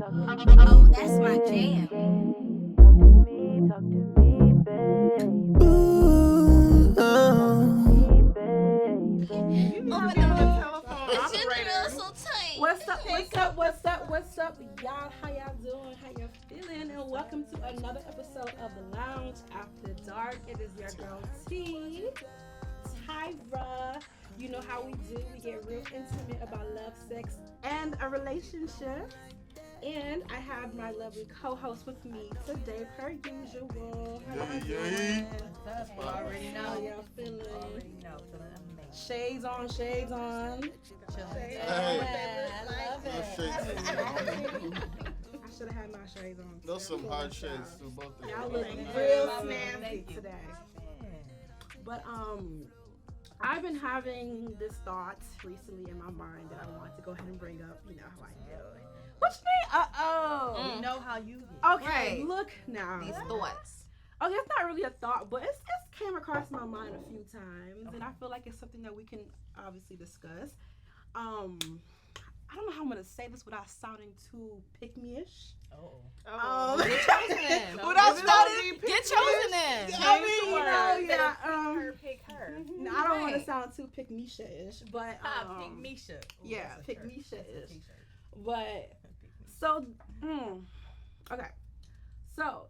Oh, that's my jam. Talk to me, babe. Ooh, Open up. telephone The ginger operator. ale so tight. What's up, y'all? How y'all doing? How y'all feeling? And welcome to another episode of The Lounge After Dark. It is your girl T, Tyra. You know how we do. We get real intimate about love, sex, and a relationship. And I have my lovely co-host with me today, per usual. How y'all doing? Already know. How y'all feeling? Feeling amazing. Shades on. Chilling. I love No it. I should have had my shades on. Those some hard shades too, both of Y'all you. look Thank you. real Thank you. snazzy today. But I've been having this thought recently in my mind that I want to go ahead and bring up. You know how I do. What you mean? We know how you get. Okay, Right. look now. These thoughts. Okay, it's not really a thought, but it's came across my mind a few times, and I feel like it's something that we can obviously discuss. I don't know how I'm gonna say this without sounding too pick-me-ish. Get chosen in. Without Get chosen in. I mean, you know, yeah. Pick her. I don't want to Right. sound too pick-me-ish, but Pick Misha. yeah, pick Misha That's a ish. t-shirt. But Pick me. so, okay, so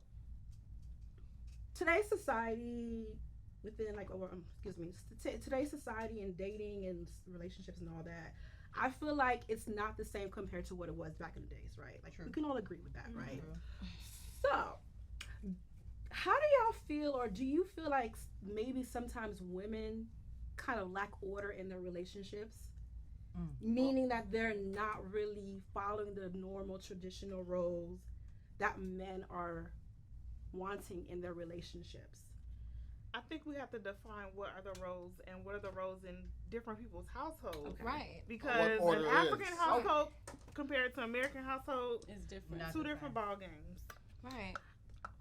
today's society, today's society and dating and relationships and all that, I feel like it's not the same compared to what it was back in the days, right? Like we can all agree with that, right? So, how do y'all feel, or do you feel like maybe sometimes women kind of lack order in their relationships? Meaning that they're not really following the normal traditional roles that men are wanting in their relationships. I think we have to define what are the roles and what are the roles in different people's households. Okay. Right. Because What an order African is? household compared to American household, It's different. two different ball games. Right.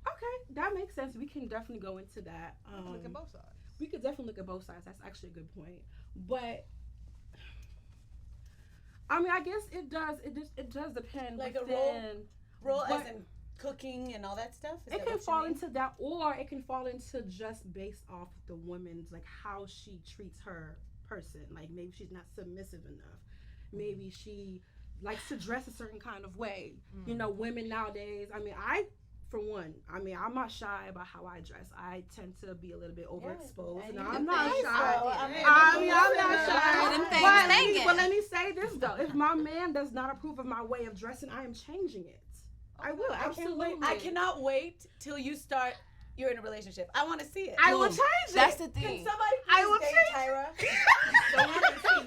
Okay, that makes sense. We can definitely go into that. Look at both sides. We could definitely look at both sides. That's actually a good point. But I mean, I guess it does. It does depend. Like a within, role but as in cooking and all that stuff? Is it that can what you fall mean? into that, or it can fall into just based off the woman's, like, how she treats her person. Like, maybe she's not submissive enough. Maybe she likes to dress a certain kind of way. You know, women nowadays, I mean, I'm not shy about how I dress. I tend to be a little bit overexposed. and And you I'm can not think shy. so. I'm not shy. Them things But stinking. let me say this, though. If my man does not approve of my way of dressing, I am changing it. I will, I can't absolutely. wait. I cannot wait till you start. You're in a relationship. I want to see it. I will change it. That's the Can thing. somebody I will please date change Tyra?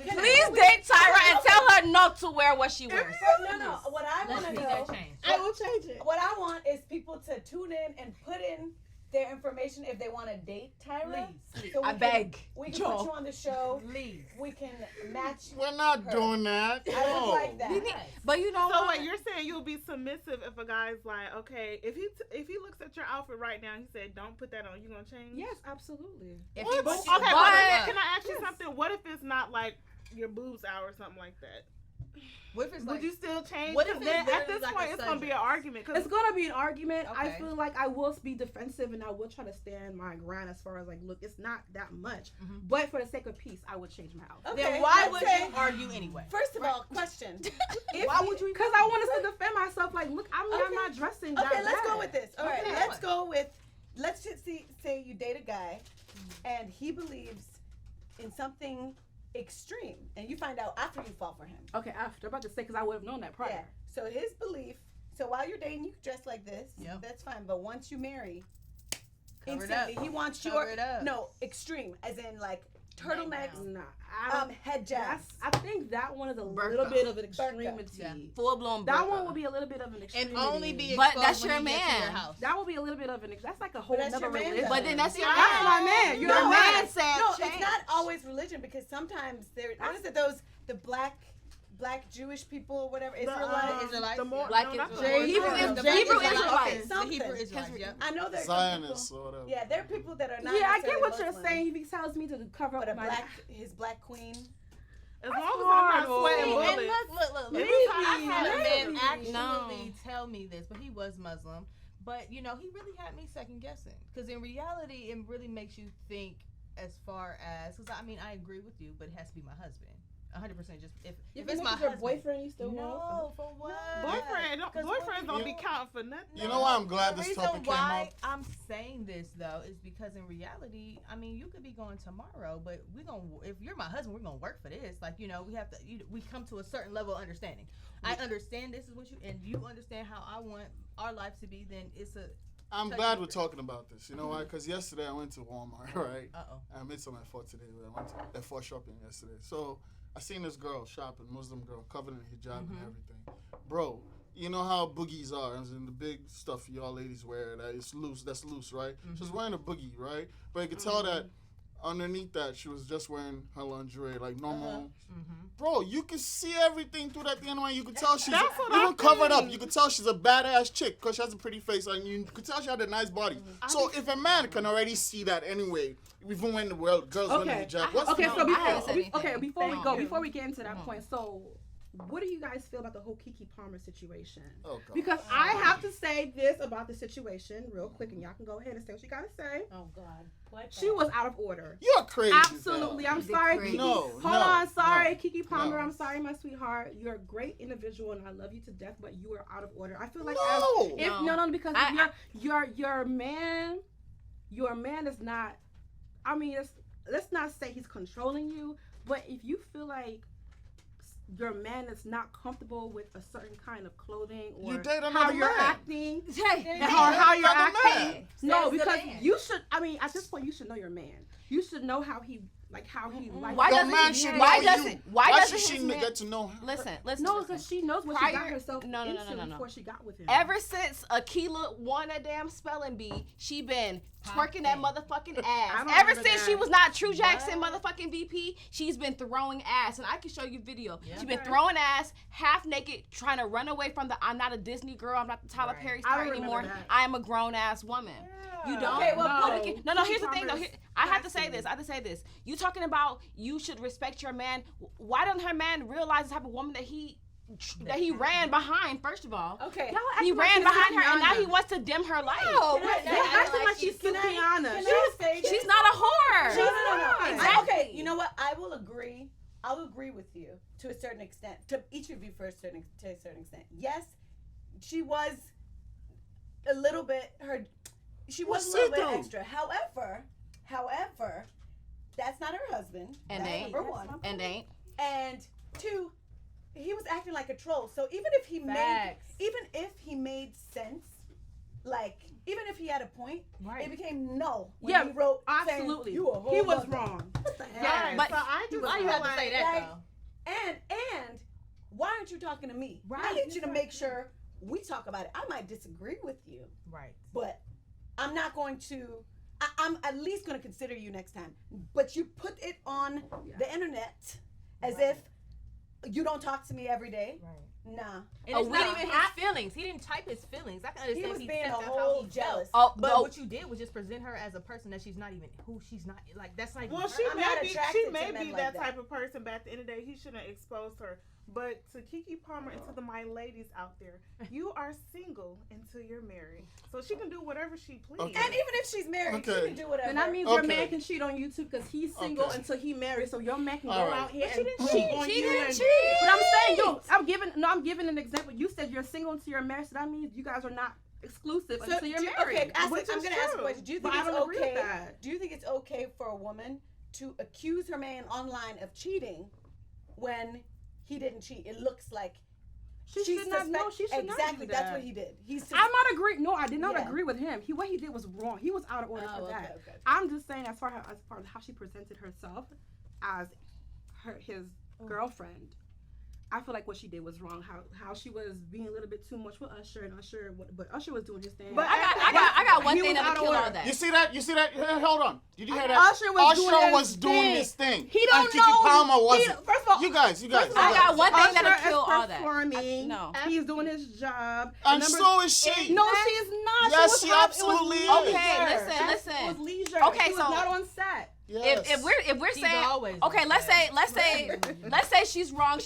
Please date Tyra and tell her not to wear what she wears. No. What I want to know. I will change it. What I want is people to tune in and put in their information if they want to date Tyra. Please. So we I can- beg. We can Joe. put you on the show. Please. We can match. We're not her. doing that. I would No. like that. But you know So what? wait, you're saying you'll be submissive if a guy's like, okay, if he looks at your outfit right now and he said, don't put that on, you gonna change? Yes, absolutely. If What? you want Okay, you- but but can I ask you something? What if it's not like your boobs out or something like that? What if it's Would like you still change? what if 'Cause it's then at literally this like point a it's gonna be an sundress? argument. 'Cause It's gonna be an argument. I Okay. feel like I will be defensive and I will try to stand my ground as far as, like, look, it's not that much, but for the sake of peace, I would change my outfit. Okay, then why let's would say- you argue anyway? First of all, question. Why would you? Because I want us to defend myself. Like, look, I'm Okay. not dressing that Okay, let's bad. go with this. All right, Okay. let's go with. Let's just say you date a guy, and he believes in something extreme, and you find out after you fall for him. Okay, after I'm about to say, because I would have known that prior. Yeah. So his belief. So while you're dating, you can dress like this. Yep. That's fine. But once you marry, Cover it instantly up. he wants Cover your it up. no extreme, as in like turtlenecks, Nah, I don't. head jabs. I think that one is a Burqa. little bit of an Burqa. extremity. Yeah. Full blown. That one would be a little bit of an extremity. And only be But exposed that's when your he gets to man. your house. That would be a little bit of an. That's like a whole that's other your man, religion. though. But then that's your That's my man. You're No, a man. right. said No, change. it's not always religion because sometimes there. What is it? Those the black Jewish people or whatever Israelites. Israelites, The more, Black no, not the Israelites. more- Hebrew the Israelites. Hebrew Israelites. Israelites. The Hebrew Something. Israelites, yep. I know there's Zionists or whatever. Yeah, there are people that are not. Yeah, I get necessarily what you're Muslim, saying. He tells me to cover But up my. his black queen. As long as I'm hard, not sweating though. And bullets. look. Maybe I had a man maybe. ask actually tell me this, but he was Muslim. But you know, he really had me second guessing because in reality, it really makes you think as far as because I mean I agree with you, but it has to be my husband. 100%. Just if it's my your husband, boyfriend, you still want? no, for what? Boyfriends don't be counting for nothing. You know why I'm glad The this reason topic came why up? I'm saying this though is because in reality, I mean, you could be going tomorrow, but if you're my husband, we're gonna work for this. Like, you know, we have to. We come to a certain level of understanding. I understand this is what you, and you understand how I want our life to be. Then it's a. I'm glad we're talking about this. You know why? Because yesterday I went to Walmart, right? Uh-oh. I made some effort today. I went to effort shopping yesterday. So I seen this girl shopping, Muslim girl, covered in hijab and everything. Bro, you know how boogies are, as in the big stuff y'all ladies wear that is loose, that's loose, right? She was wearing a boogie, right? But you could tell that underneath that she was just wearing her lingerie, like normal. Bro, you can see everything through that thing. You could tell she's even covered up. You could tell she's a badass chick because she has a pretty face, and you could tell she had a nice body. So if a man can already see that anyway, even when the girls wear the hijab, what's Okay, so anything. before we get into that point, so what do you guys feel about the whole KeKe Palmer situation? Oh, God. Because I have to say this about the situation real quick, and y'all can go ahead and say what you gotta say. Oh God. She was out of order. You're crazy. Absolutely. I'm sorry, crazy. KeKe. No, Hold on. Sorry, no, KeKe Palmer. no. I'm sorry, my sweetheart. You're a great individual, and I love you to death, but you are out of order. I feel like No. because your man is not. I mean, let's not say he's controlling you, but if you feel like your man is not comfortable with a certain kind of clothing or You date how another you're man. acting, Hey, or how you're another acting. man. No, Says the because man. you should. I mean, at this point, you should know your man. You should know how he likes. Why The doesn't man he- should why know doesn't- you. why Why doesn't should she his man- get to know her? Listen. No, because she knows what she got Prior- herself no. into before she got with him. Ever since Akila won a damn spelling bee, she been twerking that motherfucking ass. don't Ever remember since that. she was not True Jackson motherfucking VP, she's been throwing ass, and I can show you video. She's been throwing ass, half naked, trying to run away from the I'm not a Disney girl, I'm not the Tyler Perry I star don't remember anymore. that. I am a grown ass woman. You don't? Okay, well, No, here's the KeKe thing though. Palmer's I have to say classy. this. I have to say this. You talking about you should respect your man. Why doesn't her man realize the type of woman that he ran behind, first of all? Okay. Y'all He acting like ran she's behind her, and now Rihanna. he wants to dim her life. They're acting like she's Rihanna. She's not a whore. No. Exactly. Okay, you know what? I will agree. I'll agree with you to a certain extent. To each of you to a certain extent. Yes, she was a little bit She was a little bit extra. However, that's not her husband. And That's ain't. number one. And ain't. And two, he was acting like a troll. So even if he made sense, like even if he had a point, it became null when he wrote saying, absolutely. you a whole He was mother." wrong. What the hell? Yeah, but so I just Why you feel have to like, say that though? And why aren't you talking to me? I need you to make sure we talk about it. I might disagree with you, Right. but I'm not going to. I'm at least going to consider you next time. But you put it on the internet as if you don't talk to me every day. Right. Nah. And it's not even his feelings. He didn't type his feelings. I can understand He was if being stepped a out how whole he jealous. felt. Oh, But no. what you did was just present her as a person that she's not even who she's not. Like that's not even. Well, her. she I'm may not be attracted she to may men be like that that. type of person, but at the end of the day, he shouldn't expose her. But to KeKe Palmer and to the my ladies out there, you are single until you're married, so she can do whatever she pleases. Okay. And even if she's married, she Okay. can do whatever. Then that means your man can cheat on you too because he's single Okay. until he married. So your man can go All right. out here But she and didn't cheat cheat. on She you. didn't and- cheat. But I'm saying, I'm giving an example. You said you're single until you're married, so that means you guys are not exclusive So, until you're married. okay, I'm Which going is to ask a true. question. Do you But think I it's don't agree with okay? that. Do you think it's okay for a woman to accuse her man online of cheating when he didn't cheat? It looks like She should not know. She should exactly. not do That's that. what he did. I'm not agreeing. No, I did not Yeah. agree with him. What he did was wrong. He was out of order Oh, for okay, that. okay. I'm just saying, as far as how she presented herself as his girlfriend, I feel like what she did was wrong. How she was being a little bit too much with Usher, and but Usher was doing his thing. But I got one He thing was that'll out of kill all order. that. You see that? Hey, hold on. Did you hear that? Usher was doing his his thing. He don't and know. KeKe Palmer wasn't. First of all, You guys. I got one thing Usher that'll is kill all that. performing. No. He's doing his job. And Remember- so is she. No, she's not. Yes, she it was absolutely is. Okay, leisure. listen. It was leisure. Okay, she was so- not on set. Yes. If we're She's saying always okay, like let's that. say she's wrong.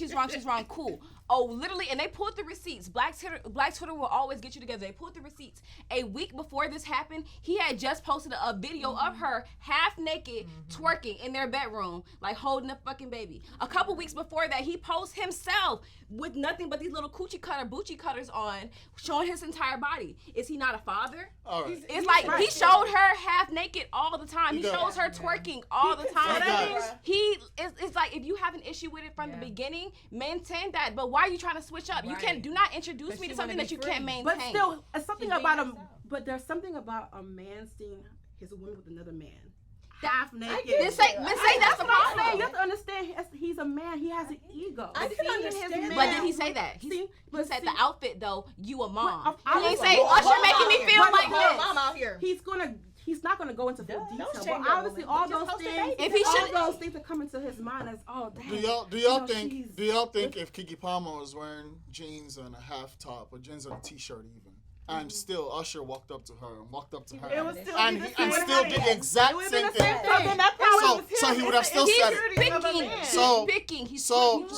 Cool. Oh, literally, and they pulled the receipts. Black Twitter will always get you together. They pulled the receipts. A week before this happened, he had just posted a video of her half naked twerking in their bedroom, like holding a fucking baby. A couple weeks before that, he posed himself with nothing but these little boochie cutters on, showing his entire body. Is he not a father? All right. It's like he showed her half naked all the time. He shows her twerking all the time. It's like if you have an issue with it from the beginning, maintain that. But why are you trying to switch up? You do not introduce me to something that you can't maintain. But still, it's something about him. But there's something about a man seeing his woman with another man. Half naked. Then say that's a problem. You have to understand he's a man. He has an ego. I can understand. But did he say that? He said the outfit though. You a mom. He didn't say Usher making me feel like this. Mom out here. He's not gonna go into full detail. But shame obviously, your all woman. those Just things, If he should- all those things that come into his mind as, oh, damn. Do y'all think if KeKe Palmer was wearing jeans and a half top or jeans and a t-shirt even, and still Usher walked up to her, It was still and still did the exact same thing. So he would have still said it. So Picking. He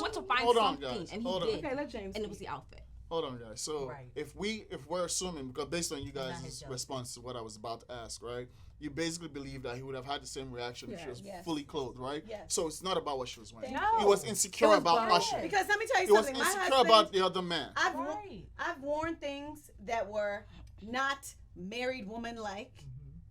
went to find hold on, something, guys. and he Hold on. did. Okay, let James. And it was the outfit. Hold on, guys. So Right. if we're assuming, because based on you Not guys' his job. response to what I was about to ask, right? You basically believe that he would have had the same reaction if she was Yes. fully clothed, right? Yes. So it's not about what she was wearing. No. He was insecure It was about both. Usher. Because let me tell you He was something. My insecure husband, about the other man. I've worn things that were not married woman like,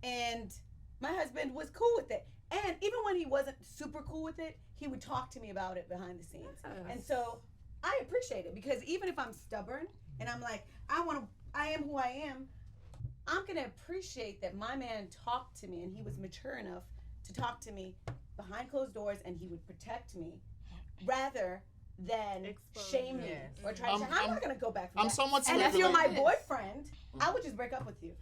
and my husband was cool with it. And even when he wasn't super cool with it, he would talk to me about it behind the scenes. Yes. And so I appreciate it, because even if I'm stubborn and I'm like, I am who I am, I'm gonna appreciate that my man talked to me, and he was mature enough to talk to me behind closed doors, and he would protect me rather than Expose shame me. me Yes. or try to. I'm not gonna go back. From I'm that. somewhat And if you're my manipulated. boyfriend, I would just break up with you.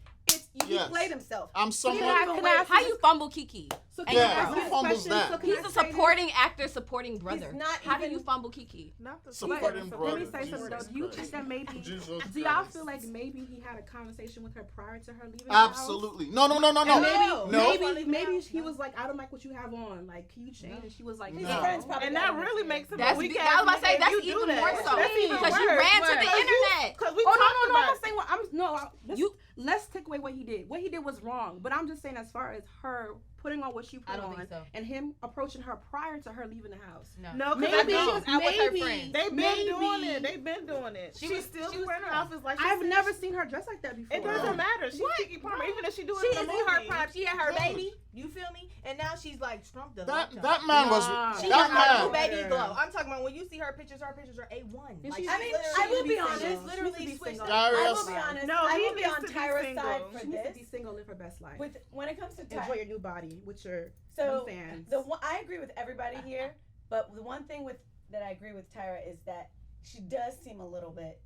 He Yes. played himself. I'm somewhat. How you fumble KeKe? So And Yeah, your who girl. fumbles that? So can He's I a say this? supporting actor, supporting brother. not How do even- you fumble KeKe? Not the Supporting support. brother. Let me say something though. Jesus Do you Christ. think that maybe? Jesus Do y'all Christ. feel like maybe he had a conversation with her prior to her leaving? Absolutely. No. The house? And No. maybe he was like, I don't like what you have on. Like, can you change? And she was like, His No. friends probably And got that him really this makes him That's a weak be- ass I was about to say, nigga if that's you do even that. more so. That's even Because you worse. ran to the internet. Because we Oh talked no, I'm about not saying let's take away what he did. What he did was wrong, but I'm just saying as far as her putting on what she put I don't on think so. and him approaching her prior to her leaving the house. No, because Maybe I she was know. out with her friends. They've been maybe- doing it. They've been doing it. She She's was- still she was wearing her drunk. outfits like I've said never seen her dressed like that before. It doesn't matter. She's KeKe Palmer, even if she do it She in is the in her movie. prime. She had her baby. You feel me? And now she's like Trump the That man was. Nah. She That got her new man. baby glow. I'm talking about when you see her pictures are A1. And Like, she's- I mean, literally- I will be single. honest. She needs to Literally be switched single. up. I Darius. will be honest. No, I he will be needs on to be Tyra's single. side for She needs to be this. single, live her best life. When it comes to Enjoy Tyra, your new body with your so new fans. I agree with everybody here, but the one thing that I agree with Tyra is that she does seem a little bit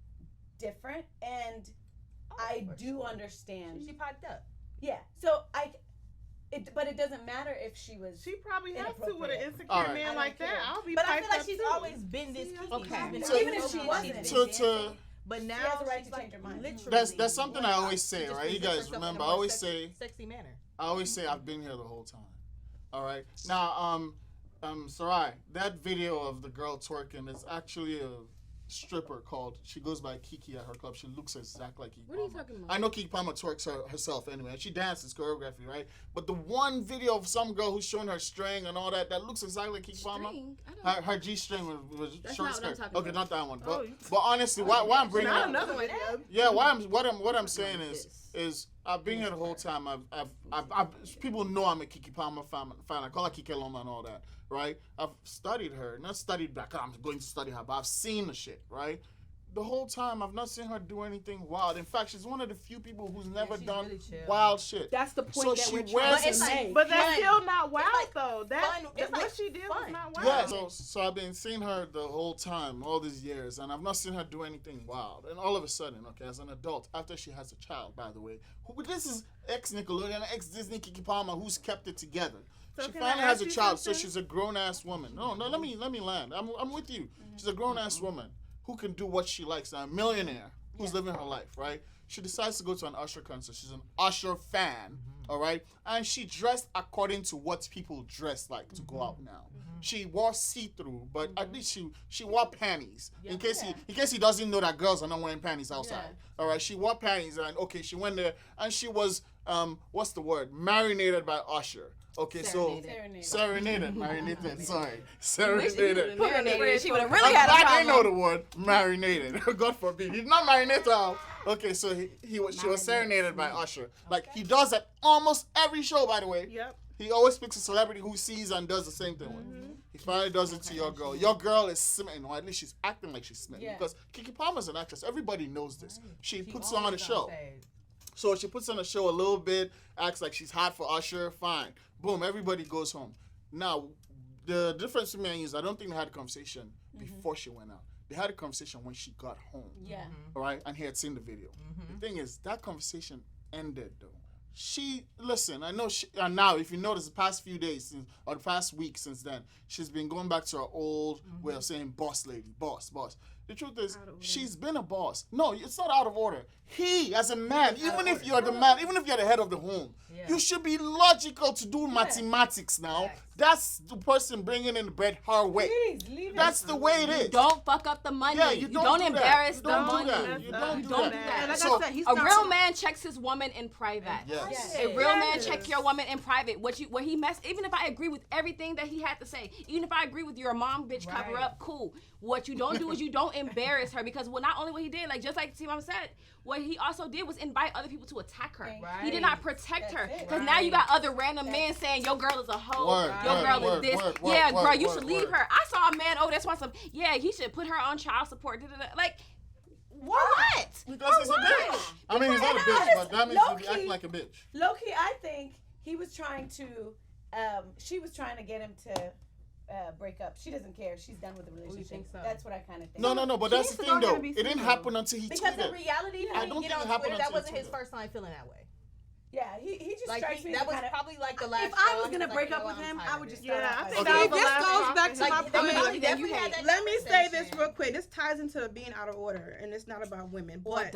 different, and I do understand. She popped up. Yeah. So but it doesn't matter if she was. She probably has to with an Inappropriate. insecure All right. I man don't like that. care. I'll be But I piped feel like up she's too. always been this Kiki. Okay. She's been So- Even if she wasn't. To But now has a right she's to change her mind. literally that's something I went always out. say, She just right? You presents guys herself in remember, a I more always say sexy manner. I've been here the whole time. All right. Now, Sarai, that video of the girl twerking is actually a stripper called. She goes by KeKe at her club. She looks exactly like KeKe What are you Palmer. talking about? I know KeKe Palmer twerks herself anyway, and she dances choreography, right? But the one video of some girl who's showing her string and all that looks exactly like KeKe Palmer. String? I don't Her G string was That's short not what I'm skirt. talking Okay, about. not that one. Oh, But honestly, why I'm bringing Not up another one. yeah, what I'm saying is I've been here the whole time. I've people know I'm a KeKe Palmer fan. I call her KeKe Palmer and all that, right? I've studied her, not studied back. I'm going to study her, but I've seen the shit, right? The whole time I've not seen her do anything wild. In fact, she's one of the few people who's never she's done really chill. wild shit. That's the point So that she we're wears trying it to like- make. But that's Fun. still not wild like though. That fun. It's what like she did fun. was not wild. Yeah, so I've been seeing her the whole time, all these years, and I've not seen her do anything wild. And all of a sudden, okay, as an adult, after she has a child, by the way, this is ex-Nickelodeon, ex-Disney KeKe Palmer, who's kept it together. So She can I finally has ask a you child, so something? she's a grown-ass woman. No, let me land. I'm with you. She's a grown-ass woman who can do what she likes. Now, a millionaire who's living her life, right? She decides to go to an Usher concert. She's an Usher fan. all right? And she dressed according to what people dress like to go out now. She wore see-through, but at least she wore panties. In case he doesn't know that girls are not wearing panties outside. All right, she wore panties, and she went there, and she was what's the word? Marinated by Usher. Okay, serenaded, marinated. Sorry, serenaded. She would have really had a I problem. didn't know the word marinated. God forbid, he's not marinated out. Okay, so she was serenaded by Usher. Like he does at almost every show, by the way. Yep. He always picks a celebrity who sees and does the same thing with. He finally does it to your girl. Your girl is smitten, or at least she's acting like she's smitten. Because KeKe Palmer's an actress. Everybody knows this. She puts on a show. So she puts on a show a little bit, acts like she's hot for Usher, fine. Boom, everybody goes home. Now, the difference with me and you is I don't think they had a conversation before she went out. They had a conversation when she got home. Yeah. All right? And he had seen the video. The thing is, that conversation ended, though. I know and now if you notice the past few days, or the past week since then, she's been going back to her old way of saying boss lady, boss. The truth is, she's been a boss. No, it's not out of order. He, as a man, even if you're the man, even if you're the head of the home, you should be logical to do mathematics now. That's the person bringing in the bread her way. Please, leave That's the way it is. Don't fuck up the money. Yeah, you don't do embarrass that. the money. You don't do Don't that. do that. And like So, I said, he's A not real man checks his woman in private. Yes. A real man check your woman in private. What he messed. Even if I agree with everything that he had to say, even if I agree with your mom, bitch, cover up, cool. What you don't do is you don't embarrass her because not only what he did, like just like T-Mom said, what he also did was invite other people to attack her. He did not protect her because now you got other random men saying your girl is a hoe, your girl is this. Girl, you should leave her. I saw a man over there want some. Yeah, he should put her on child support. Like. What? Because he's a bitch. I mean, he's not a bitch, but that means he's acting like a bitch. Low-key, I think he was trying to, she was trying to get him to break up. She doesn't care. She's done with the relationship. think so? That's what I kind of think. No, but that's the thing, though. It didn't happen until he Because tweeted. in reality, he I didn't don't get think on it happened Twitter. That until wasn't he his tweeted. first time feeling that way. Yeah, he just Like strikes me that as was kind of. probably like the last. If I was straw. gonna Like, break you up know, with I'm him, tired I of would it. just start Yeah, off I like think that. that was This the last goes back to my conversation. Like, point. we definitely had that Let me say this conversation. real quick. This ties into being out of order, and it's not about women. But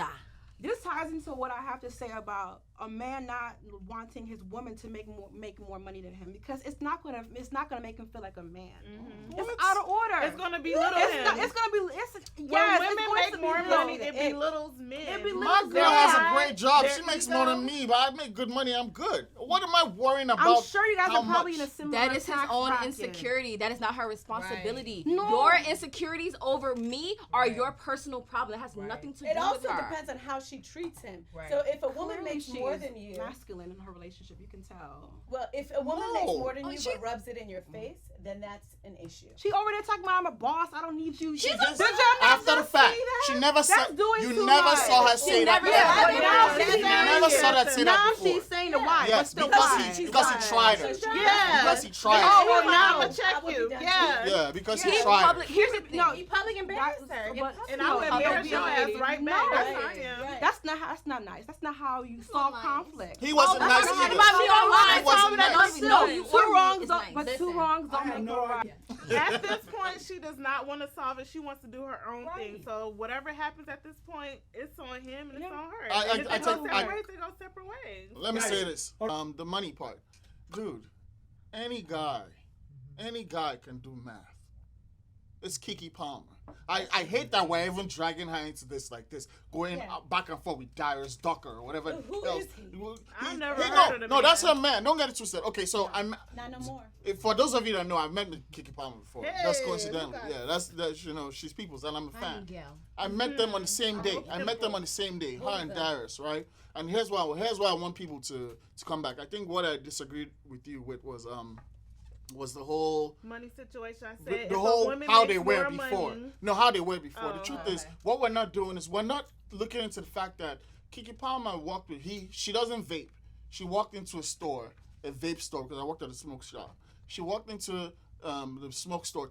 this ties into what I have to say about a man not wanting his woman to make more money than him, because it's not gonna make him feel like a man. It's out of order. It's gonna be little him. When women make more money, it belittles men. My girl has a great job. She makes more than me, but I make good money. I'm good. What am I worrying about? I'm sure you guys how are probably much? in a similar That is his tax own bracket. insecurity. That is not her responsibility. Right. No. Your insecurities over me are your personal problem. That has nothing to do It also with her. depends on how she treats him. Right. So if a woman Clearly makes more she's than you, masculine in her relationship, you can tell. well, if a woman No. makes more than Oh, you she- but rubs it in your face, then that's an issue. She over there talking about I'm a boss. I don't need you. She Did just, y'all not after the just fact, see that? she never That's said. doing You too never much. saw her say that. never before. said You that. never saw her say now that before. she's saying the why. Yes, but still because why? he tried her. Yeah. Because he tried Oh, her. well, now I I'ma check would be you. done Yeah. Yeah, because he He tried her. public. Here's the thing. No, He public embarrassed her. but- And I would No, embarrass your ass lady. right No, back. That's right. how I am. Right. That's not nice. That's not how you solve conflict. He wasn't That's nice not either. about me online. He wasn't That nice. don't even know you Two or me wrongs, is don't, nice. but two Listen, wrongs I don't had make no a right. At this point, she does not want to solve it. She wants to do her own thing. So whatever happens at this point, it's on him and it's on her. And if they go separate ways, they go separate ways. Let me say this. The money part. Dude, any guy can do math. It's KeKe Palmer. I hate that we're even dragging her into this like this, going back and forth with Darius Ducker or whatever Who else. is he? I've never heard of the No, man. that's her man. Don't get it twisted. Okay, so Not no more. for those of you that know, I've met KeKe Palmer before. That's Hey, coincidental. look at Yeah, that's she's people's, and I'm a fan. Yeah. I met them on the same day. Her and Darius, right? And here's why I want people to come back. I think what I disagreed with you with was the whole Money situation. I said the if a whole woman how makes they were more before. money- No, how they were before. Oh, The truth is, what we're not doing is we're not looking into the fact that KeKe Palmer walked with she doesn't vape. She walked into a store, a vape store, because I worked at a smoke shop. She walked into the smoke store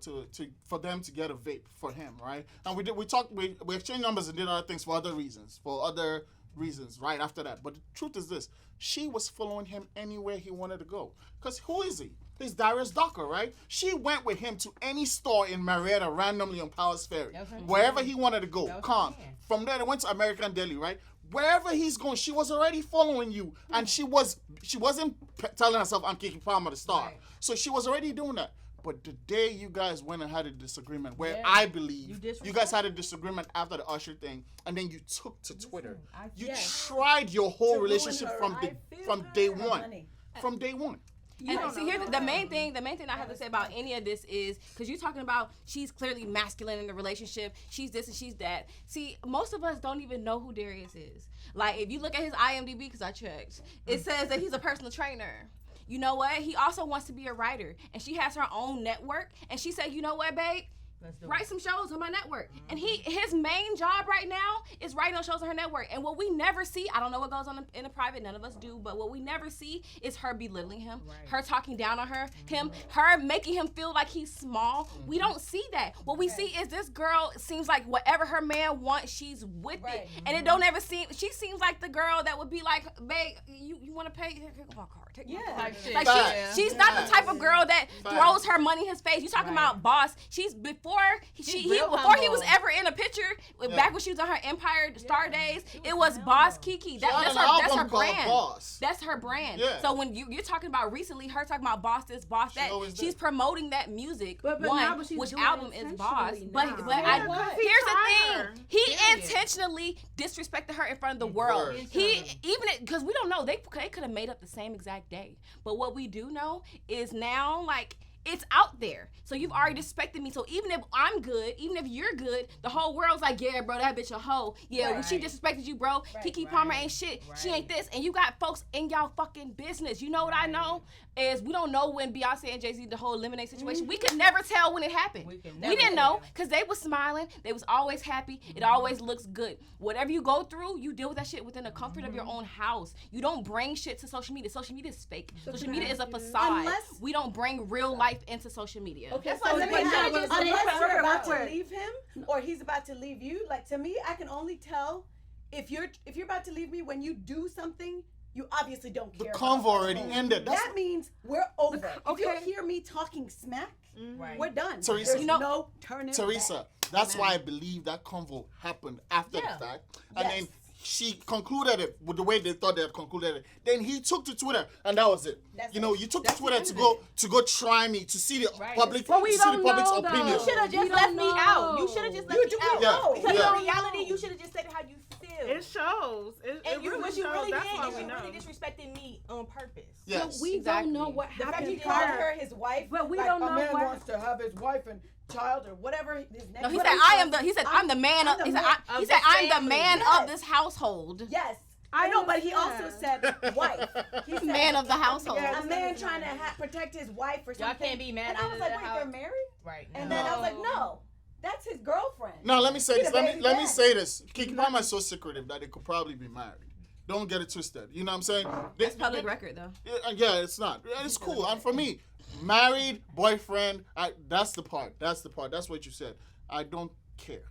for them to get a vape for him, right? And we exchanged numbers and did other things for other reasons, right after that. But the truth is this: she was following him anywhere he wanted to go. Because who is he? He's Darius Ducker, right? She went with him to any store in Marietta randomly on Powers Ferry. Wherever he wanted to go. Calm. From there, they went to American Deli, right? wherever he's going, she was already following you, and she wasn't telling herself I'm KeKe Palmer the star. Right. So she was already doing that. But the day you guys went and had a disagreement, where Yeah. I believe You you guys had a disagreement after the Usher thing, and then you took to Twitter. You Yes. tried your whole To ruin relationship her. from I feel day her. one. Money. From day one. And see, here's the main thing I have to say about any of this is because you're talking about she's clearly masculine in the relationship. She's this and she's that. See, most of us don't even know who Darius is. Like, if you look at his IMDb, because I checked, it says that he's a personal trainer. You know what? He also wants to be a writer, and she has her own network. And she said, you know what, babe? Let's do Write it. some shows on my network. And his main job right now is writing on shows on her network. And what we never see, I don't know what goes on in the private, none of us do, but what we never see is her belittling him, her talking down on him, her making him feel like he's small. We don't see that. What we see is this girl seems like whatever her man wants, she's with it. And it don't ever seem, she seems like the girl that would be like, babe, you want to pay? Here, take my card. Take my card. Type shit. Like Facts. she's not the type of girl that Facts. throws her money in his face. You talking about boss? She's before he real before he was humble. ever in a picture. Yeah. Back when she was on her Empire Star days, it was Boss KeKe. had That's an her album called brand. Boss. That's her brand. Yeah. So when you're talking about recently, her talking about boss this, boss that, always she's did. promoting that music. But one, now what she's which doing album is Boss? intentionally But now. but Yeah, I, 'cause he here's the tried her. thing. He Period. intentionally disrespected her in front of the world. Word. He even because we don't know they could have made up the same exact day. But what we do know is now like. It's out there. So you've already disrespected me. So even if I'm good, even if you're good, the whole world's like, yeah, bro, that bitch a hoe. Yeah, when she Right. disrespected you, bro, KeKe right, Palmer ain't shit. She right. ain't this. And you got folks in y'all fucking business. You know what I know? Is we don't know when Beyonce and Jay-Z, the whole Lemonade situation, we could never tell when it happened. We can We never didn't know tell. because they was smiling. They was always happy. It always looks good. Whatever you go through, you deal with that shit within the comfort of your own house. You don't bring shit to social media. Social media is fake. Social media is a facade. Unless- We don't bring real life into social media. Okay, That's so why Let me But tell now you, it's unless real you're about to quick. leave him or he's about to leave you, like to me, I can only tell if you're about to leave me when you do something you obviously don't The care. convo about. already ended. That's That means we're over. If you okay. hear me talking smack, Right. we're done. Teresa. There's You know- no turning Teresa, that's why I believe that convo happened after Yeah. the fact. And Yes. then she concluded it with the way they thought they had concluded it. Then he took to Twitter, and that was it. That's you know, it. you took That's to Twitter the to go try me, to see the Right. public, But we to see the don't public's know, though. opinion. You should have We just don't left me out. know. You should have just You left do me out. Yeah. Because Yeah. in reality, you should have just said how you feel. It shows. It And you, really what you shows. really That's did why is we you know. really disrespected me on purpose. Yes. So we Exactly. don't know what The fact happened he called her prior. his wife, But we like, don't a know man what- wants to have his wife and child or whatever his name. No, he But said I'm I'm the man I'm of. the He said man he of said the I'm the family. man Yes. of this household. Yes. I I know, but he also understand. said wife. He said Man of the household. a man trying to protect his wife or Y'all something. can't be mad And I under was the like, wait, house. they're married? Right. And then I was like, no, that's his girlfriend. Now let me say He's this. a Let baby me daddy. say this. KeKe Palmer is so secretive that they could probably be married. Don't get it twisted. You know what I'm saying? That's public record though. Yeah, it's not. It's cool. And for me, married, boyfriend, that's the part. That's the part. That's what you said. I don't care.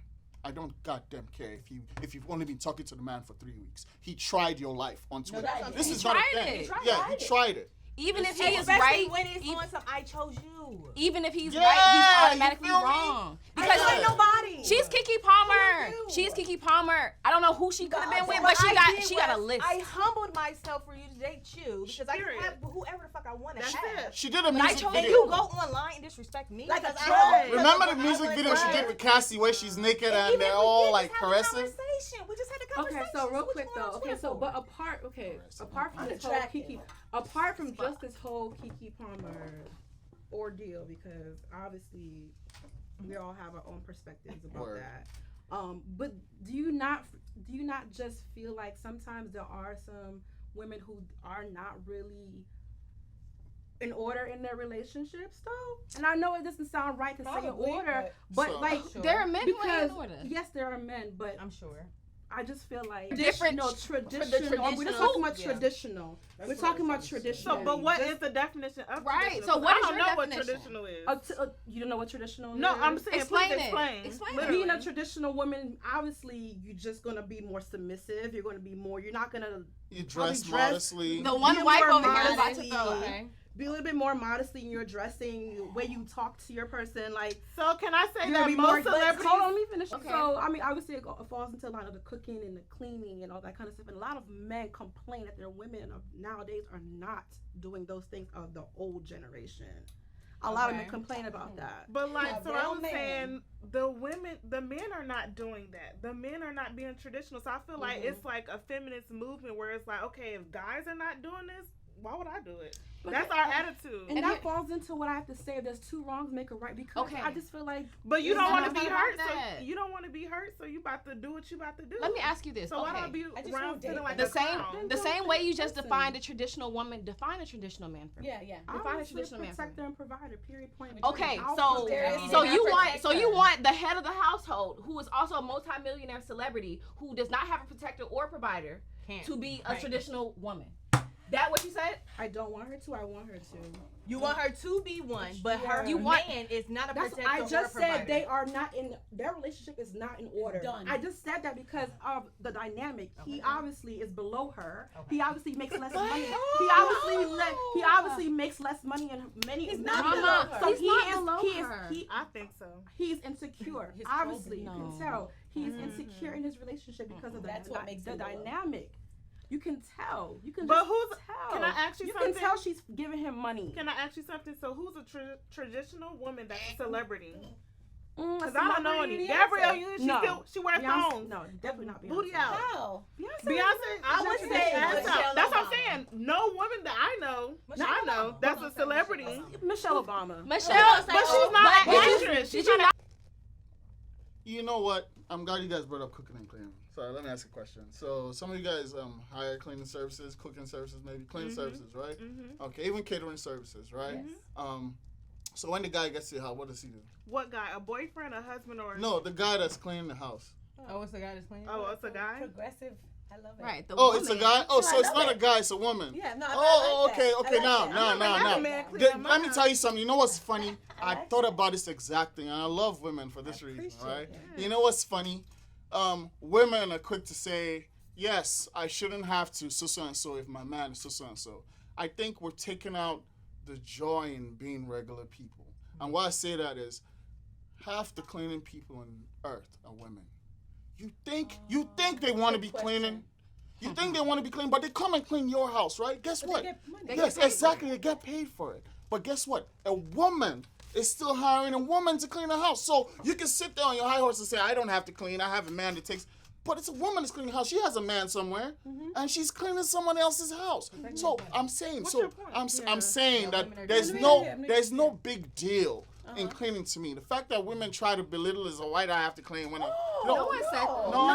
I don't goddamn care if you've only been talking to the man for 3 weeks. He tried your life on Twitter. that's what I'm This saying. is He not a tried thing. it. He Yeah, tried he it. tried it. Even if he is Especially right, when it's e- on some I chose you. even if he's Yeah, right, he's you automatically feel me? wrong. I Because don't like nobody. she's KeKe Palmer. Who are you? She's KeKe Palmer. I don't know who she could have been with, What but I did she got a was list. I humbled myself for you to date you because I can Period. have whoever the fuck I want to That's have. it. She did a But I music chose And video. you go online and disrespect me. Like a because I troll. want- Remember the because music I video she want- did with Cassie where she's naked and Even they're if all we like just had a caressing? conversation. We just had a Okay, conversation. so real what quick you though. want Okay, Twitter so for? but apart from this whole Unattractive. KeKe, apart from just this whole KeKe Palmer ordeal, because obviously we all have our own perspectives about Word. that. But do you not just feel like sometimes there are some women who are not really in order in their relationships though? And I know it doesn't sound right to say in Probably, order, but- but So- like Sure. There are men who ain't because in order. yes, there are men, but I'm sure. I just feel like Different- traditional. We're just talking about Yeah. traditional. We're talking about traditional. So, but what Just- is the definition of Right, traditional? so what I is don't your know what definition? traditional is. you don't know what traditional No, is? I'm saying Explain please it. explain. Explain it. Literally. Being a traditional woman, obviously, you're just gonna be more submissive. You're gonna be more. You're not gonna You Probably dress dress- modestly. The one Be wife more over here is about to modesty. throw. Okay. be a little bit more modestly in your dressing, the way you talk to your person. Like, So can I say you're that gonna be more. most But celebrities? hold on, let me finish. Okay. So, I mean, obviously, it falls into a lot of the cooking and the cleaning and all that kind of stuff. And a lot of men complain that their women nowadays are not doing those things of the old generation. A lot of men complain about that. But like, A so I real was man. saying, the men are not doing that. The men are not being traditional. So I feel like it's like a feminist movement where it's like, okay, if guys are not doing this, why would I do it? But That's our attitude. And that falls into what I have to say. If there's two wrongs, make a right. Because Okay. I just feel like. But you It's don't not want to be about hurt. that. So you don't want to be hurt. So you about to do what you about to do. Let me ask you this. So why okay. don't I be I just around won't date feeling like the a clown? same way you just Listen. defined a traditional woman, define a traditional man for me. Yeah, yeah. Define a Obviously, traditional man. protector and provider. Period. Point. Okay, I'll so There is so a you protector. want the head of the household, who is also a multimillionaire celebrity, who does not have a protector or provider, to be a traditional woman. That what you said? I don't want her to. I want her to. You want her to be one, but her You want- man is not a That's protector I or a just provider. said they are not in their relationship is not in order. Done. I just said that because of the dynamic. He obviously is below her. Okay. He obviously makes less money. He Oh. obviously makes less money in many. He's not many- below her. So He's he not is. below He is. her. I think so. He's insecure. His Obviously, you children. can tell he's Mm-hmm. insecure in his relationship because of That's what makes the him below. dynamic. You can tell. You can. But just who's? tell. Can I ask you You something? can tell she's giving him money. Can I ask you something? So who's a traditional woman that's a celebrity? Because Because I don't know any. Gabrielle Union, she wears Beyonce, thongs. no, definitely not Beyonce. Booty out. How? Beyonce, I would she say ass Michelle out. That's what I'm Obama. saying. No woman that I know, that's a celebrity. Michelle Obama. Michelle, But she's not an actress. She's not. You know what? I'm glad you guys brought up cooking and cleaning. So let me ask a question. So some of you guys hire cleaning services, cooking services, maybe cleaning services, right? Mm-hmm. Okay, even catering services, right? So when the guy gets to your house, what does he do? What guy? A boyfriend, a husband, or No, the guy that's cleaning the house. Oh, what's the guy that's playing? Oh, it's a guy. Progressive. I love it. right? The Oh, woman. it's a guy. Oh, so I it's love not a it. guy, it's a woman. Yeah, no. Oh, I like okay, that. okay. I Now, like now, that. now, have now. a man clean my Let me house. tell you something. You know what's funny? I like thought about this exact thing, and I love women for this reason, appreciate right? it. You know what's funny? Women are quick to say, yes, I shouldn't have to so and so if my man is so and so. I think we're taking out the joy in being regular people. And why I say that is, half the cleaning people on earth are women. You think they want to be Good cleaning? You think they want to be clean, but they come and clean your house, right? Guess But what? they get money. Yes, exactly. They get paid for it. But guess what? A woman is still hiring a woman to clean the house. So you can sit there on your high horse and say, I don't have to clean. I have a man that takes. But it's a woman that's cleaning the house. She has a man somewhere, and she's cleaning someone else's house. So I'm saying, What's so your point? I'm saying that women are there's different. no big deal in cleaning to me. The fact that women try to belittle is, why do I have to clean when No one said.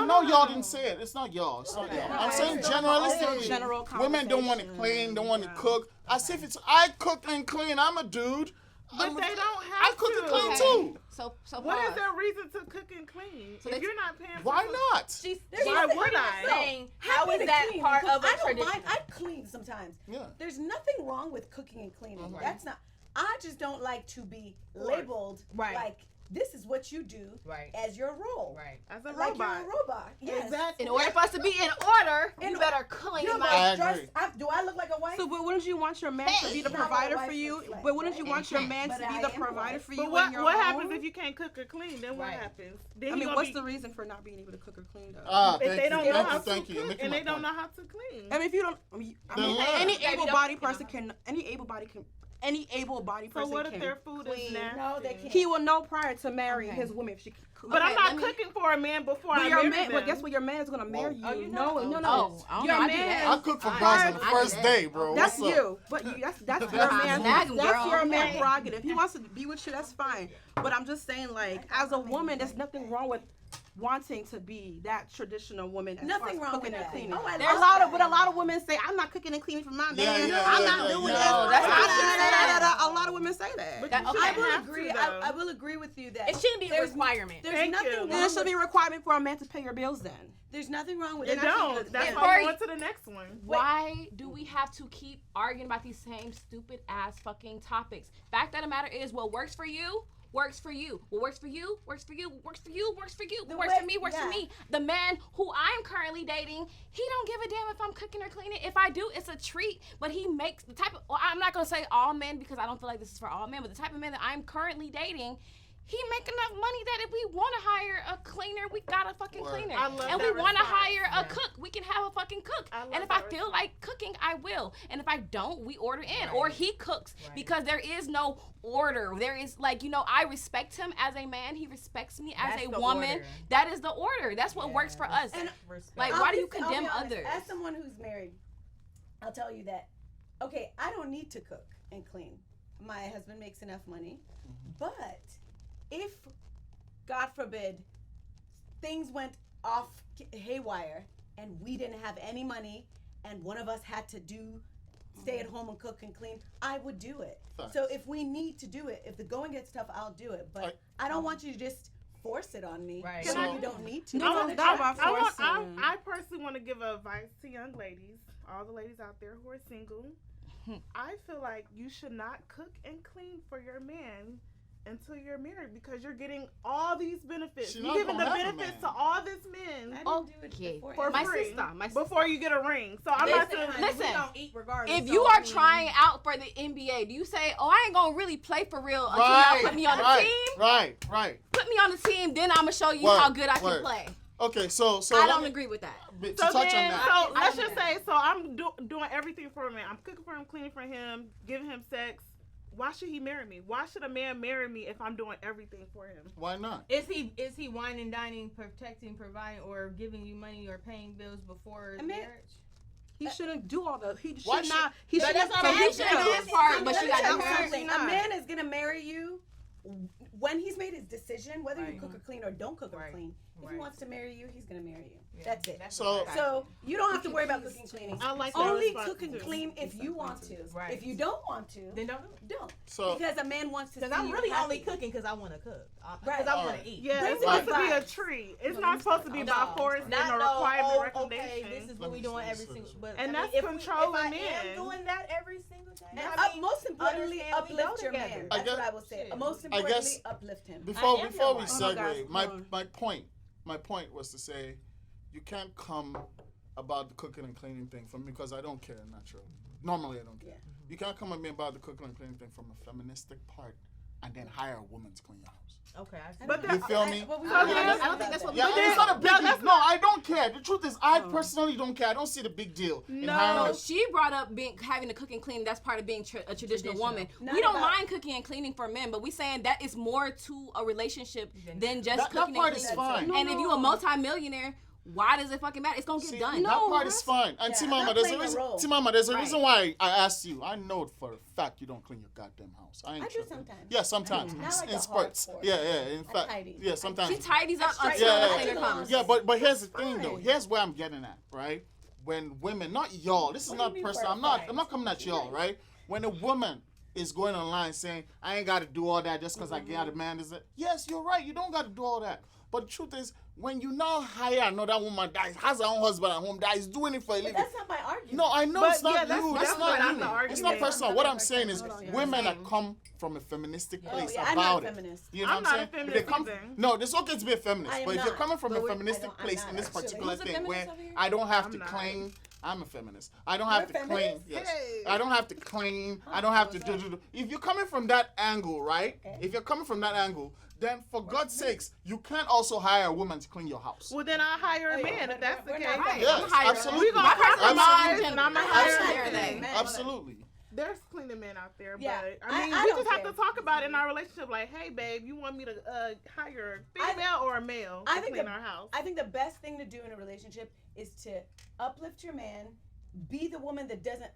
no, y'all didn't say it. It's not y'all. It's not y'all. I'm saying generalistically, General women don't want to clean, don't want to cook. I say if it's I cook and clean, I'm a dude. But I'm they a- don't I have cook to. and clean Okay. too. So What is pause. their reason to cook and clean? So if they- you're not paying, for Why food- not? She's Why would I? saying, how Happy is to that clean part and of a cook. I don't tradition? mind. I clean sometimes. Yeah. There's nothing wrong with cooking and cleaning. That's not. I just don't like to be labeled Right. like this is what you do Right. as your role. Right. as a Like robot. you're a robot. Yes. Exactly. In order for us to be in order, you In- better clean You know, my. I dress, agree. do I look like a wife? So, but wouldn't you want your man to be the Not what a provider wife for you? looks like, But wouldn't you right? want your man to But be I the am a provider wife. for you But in what your happens home? if you can't cook or clean? Then what Right. happens? Then I you mean, gonna what's be, the reason for not being able to cook or clean though? Ah, if thank they you, don't thank know you, how thank to you. cook Making and my they don't point. know how to clean? I mean, if you don't, Then learn. any Maybe able-bodied don't- person can, any able-bodied So person what if can their food is clean. nasty? No, they can't. He will know prior to marrying Okay. his woman if she can cook. But I'm Okay, not let me- cooking for a man before But I your marry man, them. but guess what? Your man is gonna marry you. Oh, you No, know? no. Oh, I don't Your know, I do man, that. I cook for I- guys on the I do first that. day, bro. that's What's up? you. But you, that's your man. Snag 'em, That's girl. your man Okay. prerogative. If he wants to be with you, that's fine. But I'm just saying, like, as a woman, there's nothing wrong with wanting to be that traditional woman. As Nothing far as wrong cooking with and that. cleaning. Oh, I There's love but a lot of women say, I'm not cooking and cleaning for my man. Yeah, yeah, I'm yeah, not yeah, doing yeah. this. No, that's not A lot of women say that. But That- you okay. I shouldn't will have agree. to, though. I will agree with you that It shouldn't be a there's- requirement. There's Thank nothing you. wrong. There should with, be a requirement for a man to pay your bills then. there's nothing wrong with It it. don't. That's Yeah. why I'm going to the next one. Why do we have to keep arguing about these same stupid ass fucking topics? Fact of the matter is, what works for you works for you. What works for you works for you. What works for you works for you. The What works way- for me works yeah. for me. The man who I'm currently dating, he don't give a damn if I'm cooking or cleaning. If I do, it's a treat. But he makes the type of, well, I'm not gonna say all men because I don't feel like this is for all men, but the type of man that I'm currently dating, he make enough money that if we want to hire a cleaner, we got a fucking Word. cleaner. I love And we that want to response. hire a cook, we can have a fucking cook. I love And if I that feel response. like cooking, I will. And if I don't, we order in. Right. Or he cooks Right. because there is no order. There is like, I respect him as a man. He respects me as That's a the woman. order. That is the order. That's what Yeah, works for us. And respect. Like, I'll why do you be condemn honest, others? As someone who's married, I'll tell you that, okay, I don't need to cook and clean. My husband makes enough money. But if, God forbid, things went off haywire and we didn't have any money and one of us had to stay at home and cook and clean, I would do it. Facts. So if we need to do it, if the going gets tough, I'll do it. But I don't want you to just force it on me. Right. When So- you don't need to. No, I, not about I, want- forcing. I personally want to give advice to young ladies, all the ladies out there who are single. I feel like you should not cook and clean for your man until you're married because you're getting all these benefits. She You're not giving the gonna have a benefits man. to all this men I didn't do it Okay. before. for My free sister, my sister. before you get a ring. So I'm not Listen, to honey, listen, we don't eat regardless. If so, you I are mean, trying out for the NBA, do you say, "Oh, I ain't gonna really play for real until Right, y'all put me on the right, team"? right. Put me on the team, then I'm gonna show you Word, how good I can word. play. Okay, so I let don't me- agree with that. to So touch then, on that. so I let's don't just do say, so I'm doing everything for a man. I'm cooking for him, cleaning for him, giving him sex. Why should he marry me? Why should a man marry me if I'm doing everything for him? Why not? Is he whining, dining, protecting, providing, or giving you money or paying bills before I mean, marriage? He shouldn't do all the. He Why should not. He But should that's not. what I'm he saying. should do his part, but Let she me got tell to you do something. hers. A man is gonna marry you when he's made his decision, whether you Right. cook or clean or don't cook or Right. clean. If he Right. wants to marry you, he's gonna marry you. Yeah, That's it. So- a fact. So you don't have to worry about cooking, cleaning. I like that Only response, cook and too. clean if you want to. Right. If you don't want to, then don't do it. don't. So Because a man wants to see Because I'm you really happy. only cooking because I want to cook. Because Right. I want Alright. to eat. Yeah, Bring it's me supposed to be a advice. treat. It's not supposed to be No, by force and a not requirement okay, recommendation. this is Let what we me doing say every this. single. But And I mean, that's if controlling if I men. am doing that every single day, And I mean, most importantly, understand we go uplift your man. together. That's I guess- what I will say. Shit. Most I importantly, guess- uplift him. before I am before your we wife. Oh, guys, segue, hold on. my point was to say, you can't come about the cooking and cleaning thing from me because I don't care naturally. Normally I don't care. Yeah. You can't come at me about the cooking and cleaning thing from a feministic part and then hire a woman to clean your house. Okay, I see. But You feel me? Well, we So don't then- have to I don't think that's what about Yeah, But it's then- not a no, biggie. that's No, I don't care. The truth is, I personally don't care. I don't see the big deal in No. hiring a She brought up having to cook and clean. That's part of being a traditional woman. Not We don't about- mind cooking and cleaning for men, but we saying that is more to a relationship than just that cooking part and is cleaning. fine. And if you a multi-millionaire, why does it fucking matter? It's gonna get See, done. that part is fine. And Yeah, T I'm Mama, not there's a playing a reason. role. T Mama, there's a Right. reason why I asked you. I know for a fact you don't clean your goddamn house. I ain't I do tripping. sometimes. Yeah, sometimes. Not like in a spurts. hardcore. Yeah. In I fact, tidy. yeah, sometimes. She tidies up straight until Yeah, the yeah, cleaner yeah. comes. Yeah, but here's the thing though. fine. Here's where I'm getting at, right? When women, not y'all, this is What do you not mean personal. we're I'm not coming at y'all, right? When a woman is going online saying, I ain't gotta do all that just because I got a man, is it? Yes, you're right, you don't gotta do all that. But the truth is, when you now hire another woman that has her own husband at home that is doing it for a But living. that's not my argument. No, I know But it's not yeah, that's you. That's not not the you. argument. It's not personal. What I'm saying is, Hold on, women yeah. that come from a feministic Oh, place yeah, I'm not about a it. feminist. You know I'm what not a I'm saying? feminist They come. either. No, it's okay to be a feminist, I am but if you're not. coming from But a we- feministic I'm place not, in this actually. particular Who's a thing feminist where over here? I don't have I'm to not. claim. I'm a feminist. I don't You're have a to claim. feminist? Yes. Hey. I don't have to claim. I don't have to do. If you're coming from that angle, right? Okay. If you're coming from that angle, then for God's sakes, you can't also hire a woman to clean your house. Well, then I'll hire a Oh, yeah, man but if that's the we're case. not Right. Yes, I'm hiring- absolutely. We gonna Absolutely. compromise, and I'm I gonna hire hire a a man. man. Absolutely. There's cleaning men out there, Yeah, but I mean, I we don't just have care. to talk about it in our relationship. Like, hey, babe, you want me to hire a female or a male I to think clean the- our house? I think the best thing to do in a relationship is to uplift your man, be the woman that doesn't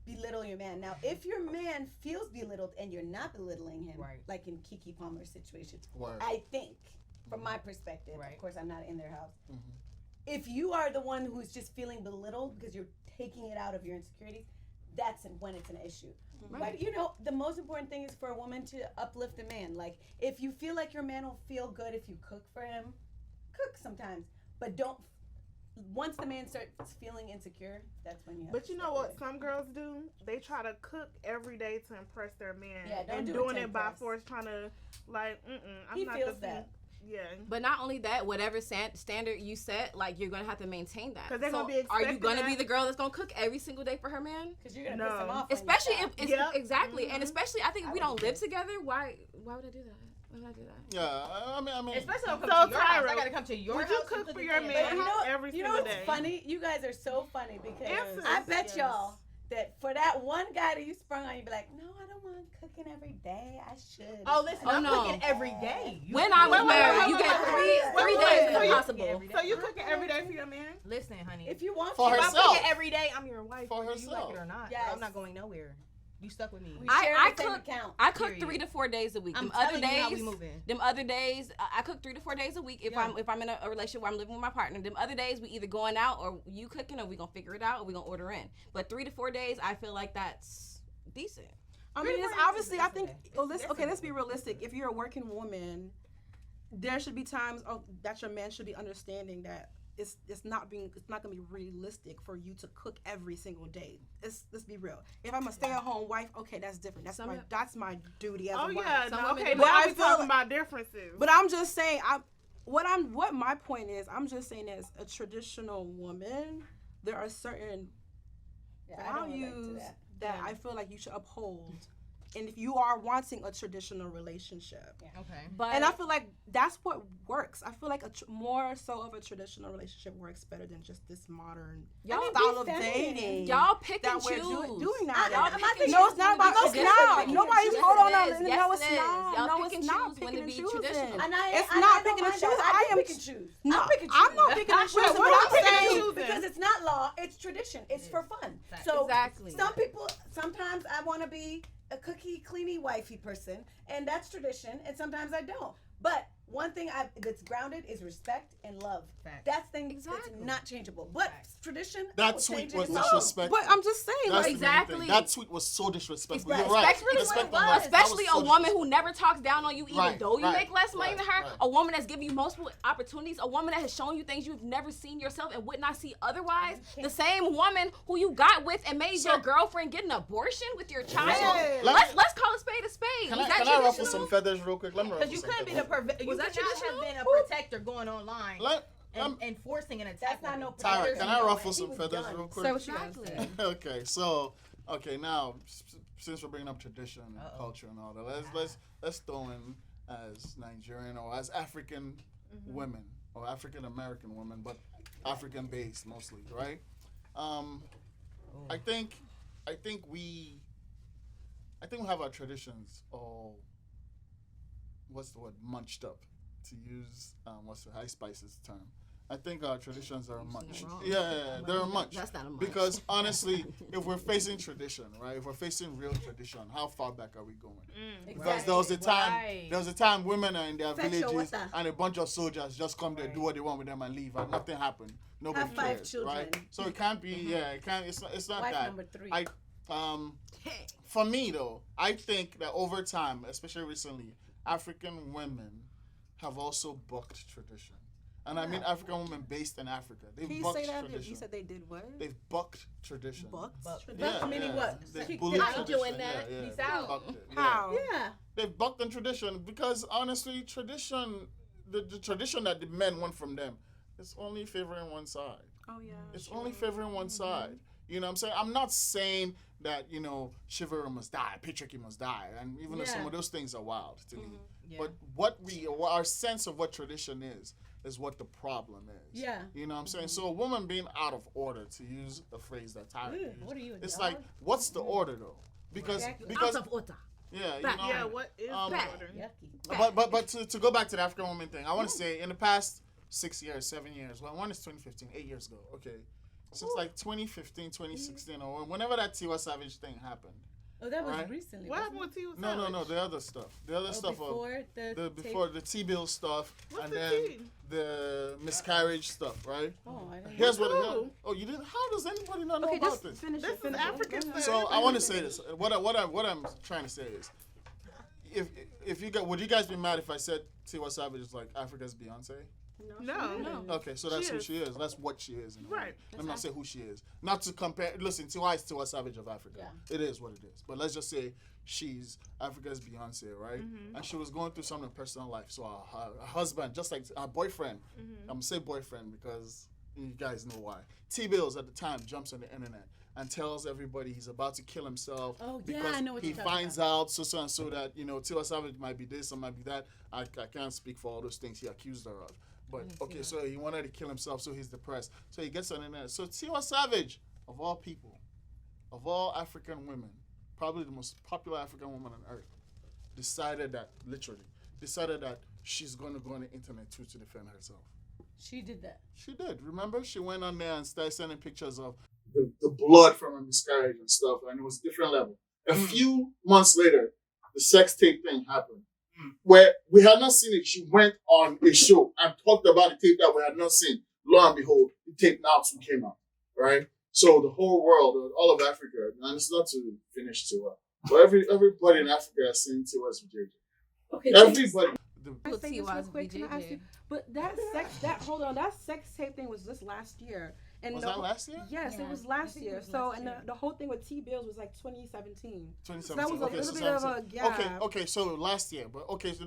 belittle your man. Now, if your man feels belittled and you're not belittling him, Right. like in KeKe Palmer's situation, Word. I think, from my perspective, Right. of course, I'm not in their house. Mhm. If you are the one who's just feeling belittled because you're taking it out of your insecurities, that's when it's an issue. But you know, the most important thing is for a woman to uplift a man. Like, if you feel like your man will feel good if you cook for him, cook sometimes, but don't once the man starts feeling insecure, that's when you have But to you step know what away. some girls do? They try to cook every day to impress their man. Yeah, don't and do it doing to it by impress. force, trying to like, I'm He not feels the that. Yeah. But not only that, whatever standard you set, like you're gonna have to maintain that. 'Cause they're So gonna be are you expecting gonna be that. the girl that's gonna cook every single day for her man? Because you're gonna No. piss him off. when you Especially stop. if it's Yep. exactly, and Mhm. especially I think if I we would don't do live that. together, why would I do that? Why would I do that? Yeah, I mean, Especially when I So, come to your house. Tyra, I gotta come to your would house. you and cook cook for it your then. man? But you know, every you know single what's day. funny? You guys are so funny because Answers. I bet Yes. y'all that for that one guy that you sprung on, you'd be like, no, I don't want cooking every day. I should. Oh, listen, Oh, I'm no. cooking every day. When I was Wait, wait, married, wait, you wait, get wait, three wait, three wait, days wait. is So you- impossible. So you cooking every day for your man? Listen, honey. If you want For to. If I'm herself. cooking every day, I'm your wife. For whether you like herself. it or not. Yes. I'm not going nowhere. You stuck with me. We I- share I the same cook- account. I cook Period. 3 to 4 days a week. I'm Them other telling you how we days, moving. them other days, I cook 3 to 4 days a week. If Yeah. I'm in a relationship where I'm living with my partner, them other days we either going out or you cooking or we gonna figure it out or we gonna order in. But 3 to 4 days, I feel like that's decent. I mean, it's Pretty obviously. I much think. yesterday. Oh, let's It's okay. Let's be different. realistic. If you're a working woman, there should be times that your man should be understanding that it's not gonna be realistic for you to cook every single day. Let's be real. If I'm a stay-at-home wife, okay, that's different. That's my duty as Oh a wife. yeah, Some no, women okay. do. But Now I we feel talking like- about differences. But I'm just saying, what my point is, I'm just saying as a traditional woman, there are certain Yeah, I don't relate to values that. that I feel like you should uphold. And if you are wanting a traditional relationship, Okay. But and I feel like that's what works. I feel like more so of a traditional relationship works better than just this modern Y'all style be of feminine. dating. y'all pick that and we're choose. doing I- nowadays. I'm not thinking No, it's not about. Yes, It's it is. not. Picking Nobody's. and Hold on. choosing. No, Yes, no, it it's is. not. Y'all No, pick it's and not choose when picking to and be choosing. traditional. And I, It's and not I don't picking and mind choosing. that. I do am- pick and choose. No, I'll pick and I'm choose. not picking and choosing. Wait, What what I'm I'm picking and saying. choosing? Because it's not law, it's tradition. It's for fun. Fact. So Exactly. some people, sometimes I want to be a cookie, cleany, wifey person, and that's tradition. And sometimes I don't. But one thing that's grounded is respect and love. Fact. That's thing Exactly. that's not changeable. But Fact. tradition, I That will tweet change it was in my own. disrespectful. But I'm just saying, That's like, the main Exactly. thing. That tweet was so disrespectful. Right. You're right. Especially Respect when- and love. Especially That a was so woman who never talks down on you, even Right, though you right, make less money right, than her. right. A woman that's giving you multiple opportunities. A woman that has shown you things you've never seen yourself and would not see otherwise. The same woman who you got with and made So- your girlfriend get an abortion with your child. Hey. Let's call a spade a spade. Can Was I, that can I ruffle traditional? some feathers real quick? Let me ruffle Because you some couldn't be feathers. the you Was that could not traditional? have been a protector going online Let, and forcing an attack. That's not on no me. Tyra, pressure. can I ruffle He some was feathers done. real say quick? what you guys Exactly. say. Okay, so now since we're bringing up tradition and Uh-oh. culture and all that, let's throw in as Nigerian or as African women or African American women, but African based mostly, right? I think we have our traditions all what's the word munched up, to use what's the High Spice's term. I think our traditions are munched. wrong. Yeah, they're munched. That's not a munch. Because honestly, if we're facing tradition, right? If we're facing real tradition, how far back are we going? Because there was a time, Right. women are in their Fetch your villages water. and a bunch of soldiers just come there, do what they want with them and leave, and nothing happened. Nobody Have 5 cares, children. right? So it can't be. Yeah, it can't. It's not Wife that. number 3. For me though, I think that over time, especially recently, African women have also bucked tradition. And I mean African women based in Africa. They've Can you bucked say that? tradition. You said they did what? They've bucked tradition. Bucked. Yeah, meaning yeah. what? They've Kick bullied it out. tradition. Doing that. Yeah, yeah. Peace They've out. bucked it. Yeah. How? Yeah. They've bucked in tradition because honestly, tradition, the tradition that the men want from them, is only favoring one side. Oh yeah. It's only favoring one side. You know what I'm saying? I'm not saying that, chivalry must die, patriarchy must die, and even though some of those things are wild to me. Yeah. But our sense of what tradition is what the problem is. Yeah. You know what I'm saying? So a woman being out of order, to use a phrase that Tyra used, What are you, a it's dog? like, what's the order though? Because Out of order. yeah, you Back. know, Yeah, what is the Back. order? Yucky. but to go back to the African woman thing, I want to say in the past 6 years, 7 years, well, one is 2015, 8 years ago, okay. Since like 2015, 2016, or whenever that Tiwa Savage thing happened. Oh, that was Right. recently. What wasn't happened with you? No, the other stuff. The other stuff of before the T-bill stuff, What's and the then T? the miscarriage stuff, right? Oh, I didn't Here's what. Who? Oh, you didn't. How does anybody not know Okay, about just this? finish This it. is Finish African it. stuff. So I want to say this. What I'm trying to say is, if you would you guys be mad if I said Tiwa Savage is like Africa's Beyonce? No. Okay, so that's She who is. she is. That's what she is. In a way. Right. Let me not say who she is. Not to compare. Listen, Tiwa is Tiwa Savage of Africa. Yeah. It is what it is. But let's just say she's Africa's Beyonce, right? And she was going through something in personal life. So her husband, just like her boyfriend, I'm gonna say boyfriend because you guys know why. T-Bills at the time jumps on the internet and tells everybody he's about to kill himself Oh, yeah, because I know what he you're talking finds out so and so that Tiwa Savage might be this or might be that. I can't speak for all those things he accused her of. But okay, so he wanted to kill himself, so he's depressed. So he gets on the internet. So Tiwa Savage, of all people, of all African women, probably the most popular African woman on earth, decided that she's going to go on the internet too to defend herself. She did that. She did. Remember, she went on there and started sending pictures of the blood from her miscarriage and stuff, and it was different level. A few months later, the sex tape thing happened. Where we had not seen it, she went on a show and talked about the tape that we had not seen. Lo and behold, the tape now soon came out, right? So the whole world, all of Africa, and it's not to finish Tiwa, but everybody in Africa has seen Tiwa's JJ. Okay, Everybody. Can I say this real quick? Can I ask you? But that sex tape thing was just last year. And Was that last year? Yes, Yeah, it was I last think it year. was So, last and year. the whole thing with T-Bills was like 2017. 2017. So that was a Okay, little so bit of a gap. Okay, so last year. But okay, so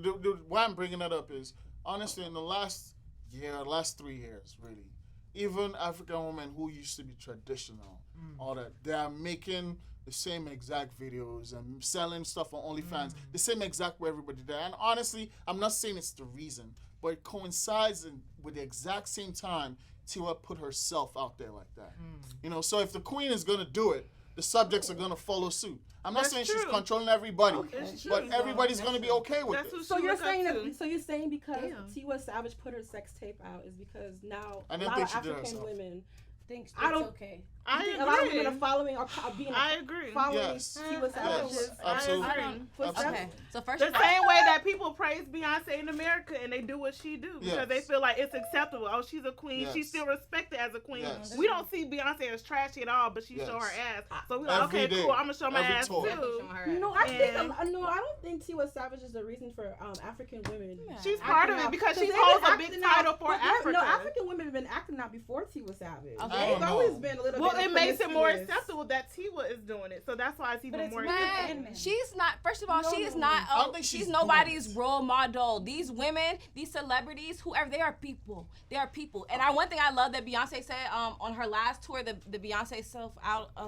why I'm bringing that up is, honestly, in the last 3 years, really, even African women who used to be traditional, all that, they are making the same exact videos and selling stuff on OnlyFans, the same exact way everybody did. And honestly, I'm not saying it's the reason, but it coincides with the exact same time Tiwa put herself out there like that. So if the queen is gonna do it, the subjects are gonna follow suit. I'm not That's saying true. she's controlling everybody, That's but true. everybody's gonna be okay with That's it. who So she you're look up saying to. because Damn. Tiwa Savage put her sex tape out is because now I a didn't lot think of she did African herself. women, Thinks I it's don't- okay. I a lot of women are agree. following or being I agree. following Yes. Tiwa Savage's. Absolutely. I agree. footsteps. Okay, so first The of all, same way that people praise Beyonce in America and they do what she do because Yes. they feel like it's acceptable. Oh, she's a queen. Yes. She's still respected as a queen. Yes. We don't see Beyonce as trashy at all, but she Yes. show her ass. So we like, Every okay, day. cool. I'm gonna show my Every ass tour. too. No, I think And- no, I don't think Tiwa Savage is the reason for African women. Yeah. She's part of acting it out. because she they've holds been a big acting title out- for but Africa. No, African women have been acting out before Tiwa Savage. Okay. I don't They've always know. been a little Well, bit it makes it more promiscuous. acceptable that Tiwa is doing it, so that's why it's even it's more. weird. acceptable. Man, she's not. First of all, No, she is no, not. I don't think she's she's nobody's doing it. role model. These women, these celebrities, whoever they are, people. They are people. And one thing I love that Beyonce said on her last tour, the Beyonce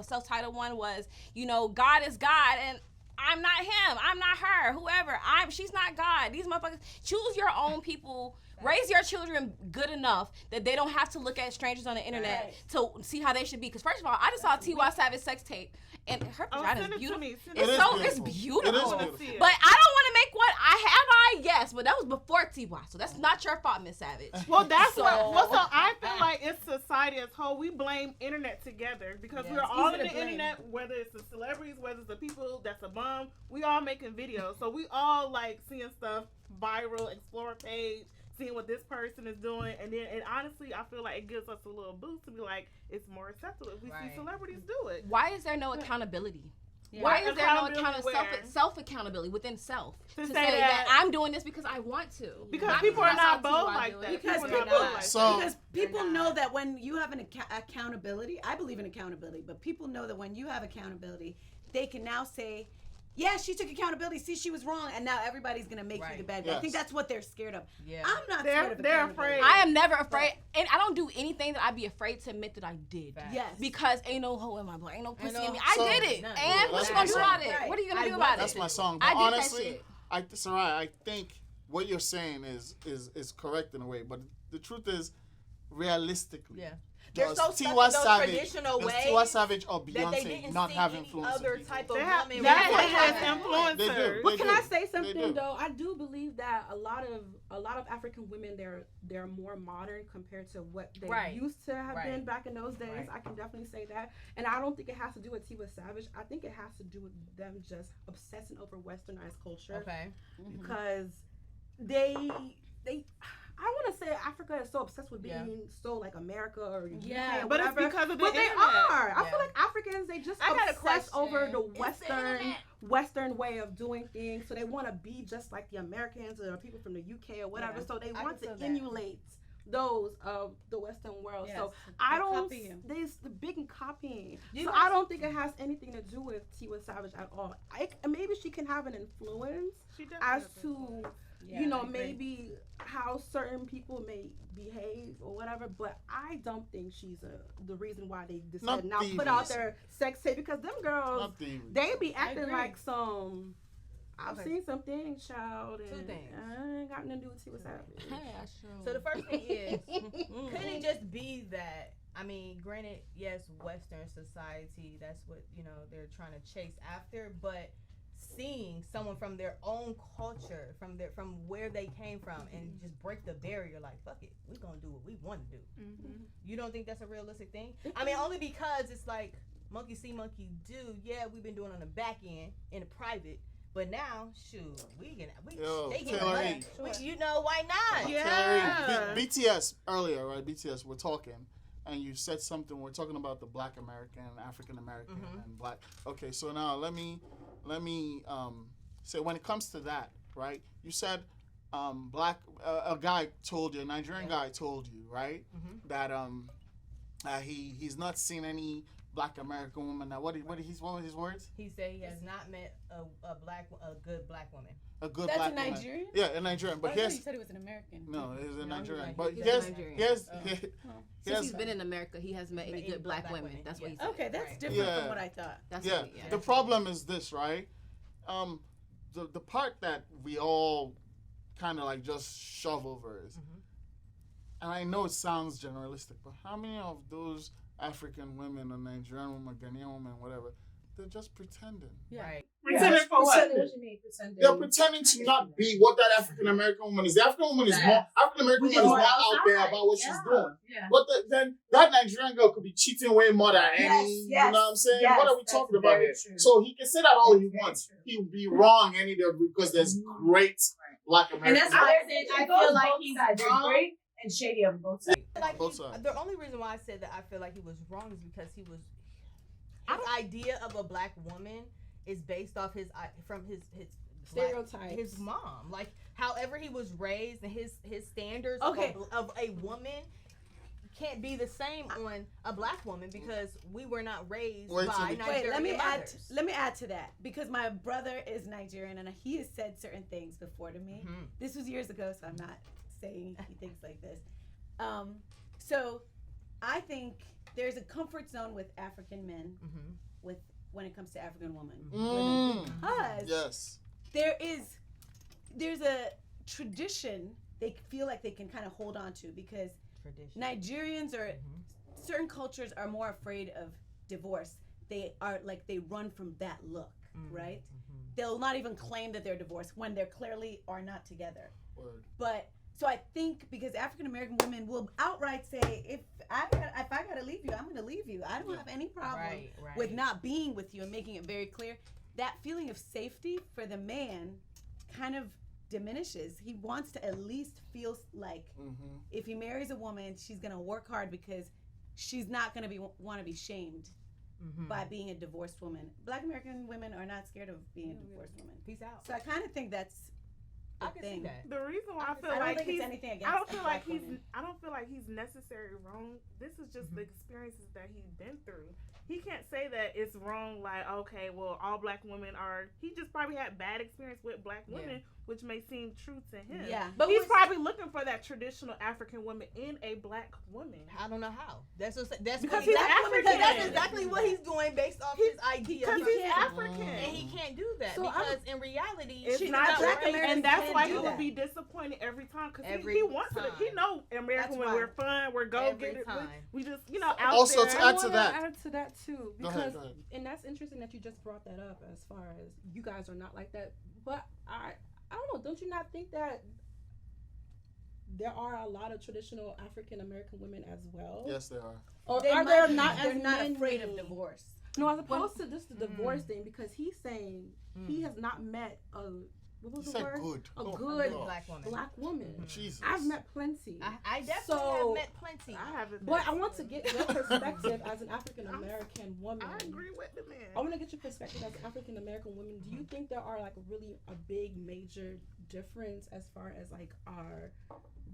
self-titled one was, God is God, and I'm not him. I'm not her. Whoever. She's not God. These motherfuckers. Choose your own people. Raise your children good enough that they don't have to look at strangers on the internet to see how they should be. Because first of all, I just saw T.Y. Savage sex tape, and her Oh, vagina send is it to beautiful. me. Send It it is to me. It's beautiful. beautiful. It is I wanna beautiful. see it. But I don't want to make what yes, but that was before T.Y. So that's not your fault, Miss Savage. Well, that's So- so I feel like it's society as whole. We blame internet together because Yeah, we're it's all easy in the to blame. internet, whether it's the celebrities, whether it's the people that's a bum. We all making videos. So we all like seeing stuff viral, explore page, seeing what this person is doing. And honestly, I feel like it gives us a little boost to be like, it's more acceptable if we see Right. celebrities do it. Why is there no accountability? Yeah. Why is there no Accountability where? self accountability within self To say say that- I'm doing this because I want to? Because Not people are I not saw bold T.Y. like do that. it. Because People are not people, bold like So- that. because people They're know not. that when you have an accountability, I believe in accountability, but people know that when you have accountability, they can now say, yeah, she took accountability. See, she was wrong, and now everybody's gonna make you Right. the bad guy. I think Yes. that's what they're scared of. Yeah. I'm not They're- scared of they're accountability. afraid. I am never afraid, and I don't do anything that I'd be afraid to admit that I did. Facts. Yes. Because ain't no hoe in my blood, ain't no pussy no- in me. I So- did it, No. and what That's you my gonna do song. about it? Right. What are you gonna I do want about That's it? my song. I But did that honestly, shit. Sarai, I think what you're saying is correct in a way. But the truth is, realistically, Yeah. They're does so stuck Tiwa in those Savage, traditional does ways Tiwa Savage or that they Beyonce didn't not see have any influence? other on people? type of They have, woman. that with has that. influencers. They do. But can I say They something do. though? I do believe that a lot of African women they're more modern compared to what they Right. used to have Right. been back in those days. Right. I can definitely say that, and I don't think it has to do with Tiwa Savage. I think it has to do with them just obsessing over westernized culture Okay. because they. I want to say Africa is so obsessed with being Yeah. so like America or Yeah, UK or But it's whatever. because of the But they internet. are. I Yeah. feel like Africans they just I got a obsess over the question. Western way of doing things. So they want to be just like the Americans or the people from the UK or whatever. Yeah. So they I want can to feel that. emulate those of the Western world. Yes, So they I don't. copy you. There's the big copying. You So guys- I don't think it has anything to do with Tiwa Savage at all. Maybe she can have an influence She definitely as has to influence. Yeah, you know, I agree. maybe how certain people may behave or whatever, but I don't think she's the reason why they decided Not now put out thieves. their sex tape, because them girls, Not the. they be acting agree. like some. I've Okay. seen some things, child, and Two things. I ain't got nothing to do with Tiwa Savage. So the first thing is, couldn't it just be that? I mean, granted, yes, Western society, that's what, you know, they're trying to chase after, but seeing someone from their own culture, from where they came from, and just break the barrier, like, fuck it, we're gonna do what we want to do. You don't think that's a realistic thing? I mean, only because it's like monkey see, monkey do. Yeah, we've been doing it on the back end in the private, but now, shoot, Yo, they get Taylor money. E. You know, why not? Yeah. BTS earlier, right? BTS, we're talking, and you said something. We're talking about the Black American, African American, and Black. Okay, so now let me say, when it comes to that, right? You said a guy told you, a Nigerian guy told you, right, that he's not seen any Black American woman. Now, what were his words? He said he has not met a good black woman. A good That's Black a woman. Nigerian? Yeah, a Nigerian. But I thought here's you said he was an American. no, he's a No, Nigerian. he's But a here's Nigerian. here's Since he's been in America, he has met any good black women. That's what he said. Okay, that's Right. different Yeah. from what I thought. That's yeah. what he, The problem is this, right? The part that we all kind of like just shove over is, and I know it sounds generalistic, but how many of those African women or Nigerian women, Ghanaian women, whatever, they're just pretending. Right. Pretending for what? What you mean, pretending? They're pretending to not be what that African American woman is. The African woman is more African American woman is more out there about what she's doing. Yeah. But then that Nigerian girl could be cheating way more than any. You know what I'm saying? What are we talking about here? So he can say that all he wants. He would be wrong any day because there's great Black American. And that's why I It said I goes feel like both he's sides. There's wrong great and shady on both sides. Like Both sides. the only reason why I said that I feel like he was wrong is because his idea of a black woman is based off his Stereotypes. his mom, like however he was raised, and his standards Okay. of a woman can't be the same on a black woman because we were not raised Wait till by we- Nigerian Wait, mothers. let me add to that, because my brother is Nigerian and he has said certain things before to me. Mhm. This was years ago, so I'm not saying he thinks like this. So I think there's a comfort zone with African men Mhm. when it comes to African women. Mm. Because Yes. there's a tradition they feel like they can kind of hold on to, because Tradition. Nigerians or certain cultures are more afraid of divorce. They are like, they run from that look, right? They'll not even claim that they're divorced when they're clearly are not together. Word. But so I think because African American women will outright say, if I gotta leave you, I'm gonna leave you. I don't have any problem Right. with not being with you, and making it very clear. That feeling of safety for the man kind of diminishes. He wants to at least feel like if he marries a woman, she's gonna work hard because she's not gonna want to be shamed by being a divorced woman. Black American women are not scared of being a divorced woman. Peace out. So I kind of think that's the I can thing. see that. The reason why I feel I don't like think he's, it's anything against I don't feel like black he's, women. I don't feel like he's necessarily wrong. This is just the experiences that he's been through. He can't say that it's wrong. Like, okay, well, all black women are. He just probably had bad experience with black women, which may seem true to him. Yeah. But he's probably looking for that traditional African woman in a black woman. I don't know how. That's Because what he's exactly, African. That's exactly what he's doing based off his idea. Because He he's can't- African. and he can't do that So because in reality, It's she's not black right, Americans and that's can't why do he would that. be disappointed every time. Because Every he wants to. He time. know American That's women. why. We're fun. We're go Every get it. time. We just out Also, there. to I add to wanna that. add to that too, Go because ahead, go ahead. and that's interesting that you just brought that up as far as you guys are not like that. But I don't know. Don't you not think that there are a lot of traditional African American women as well? Yes, they are. Or They are might there be. not They're as not many? afraid of divorce. No, as opposed to just the divorce thing, because he's saying he has not met a what was You the said word? good. A Oh, good gosh. Black woman. black woman. Jesus. I've met plenty. I definitely have met plenty. I haven't. But I want to get your perspective as an African American woman. I agree with the man. I want to get your perspective as an African American woman. Do you think there are like really a big major difference as far as like our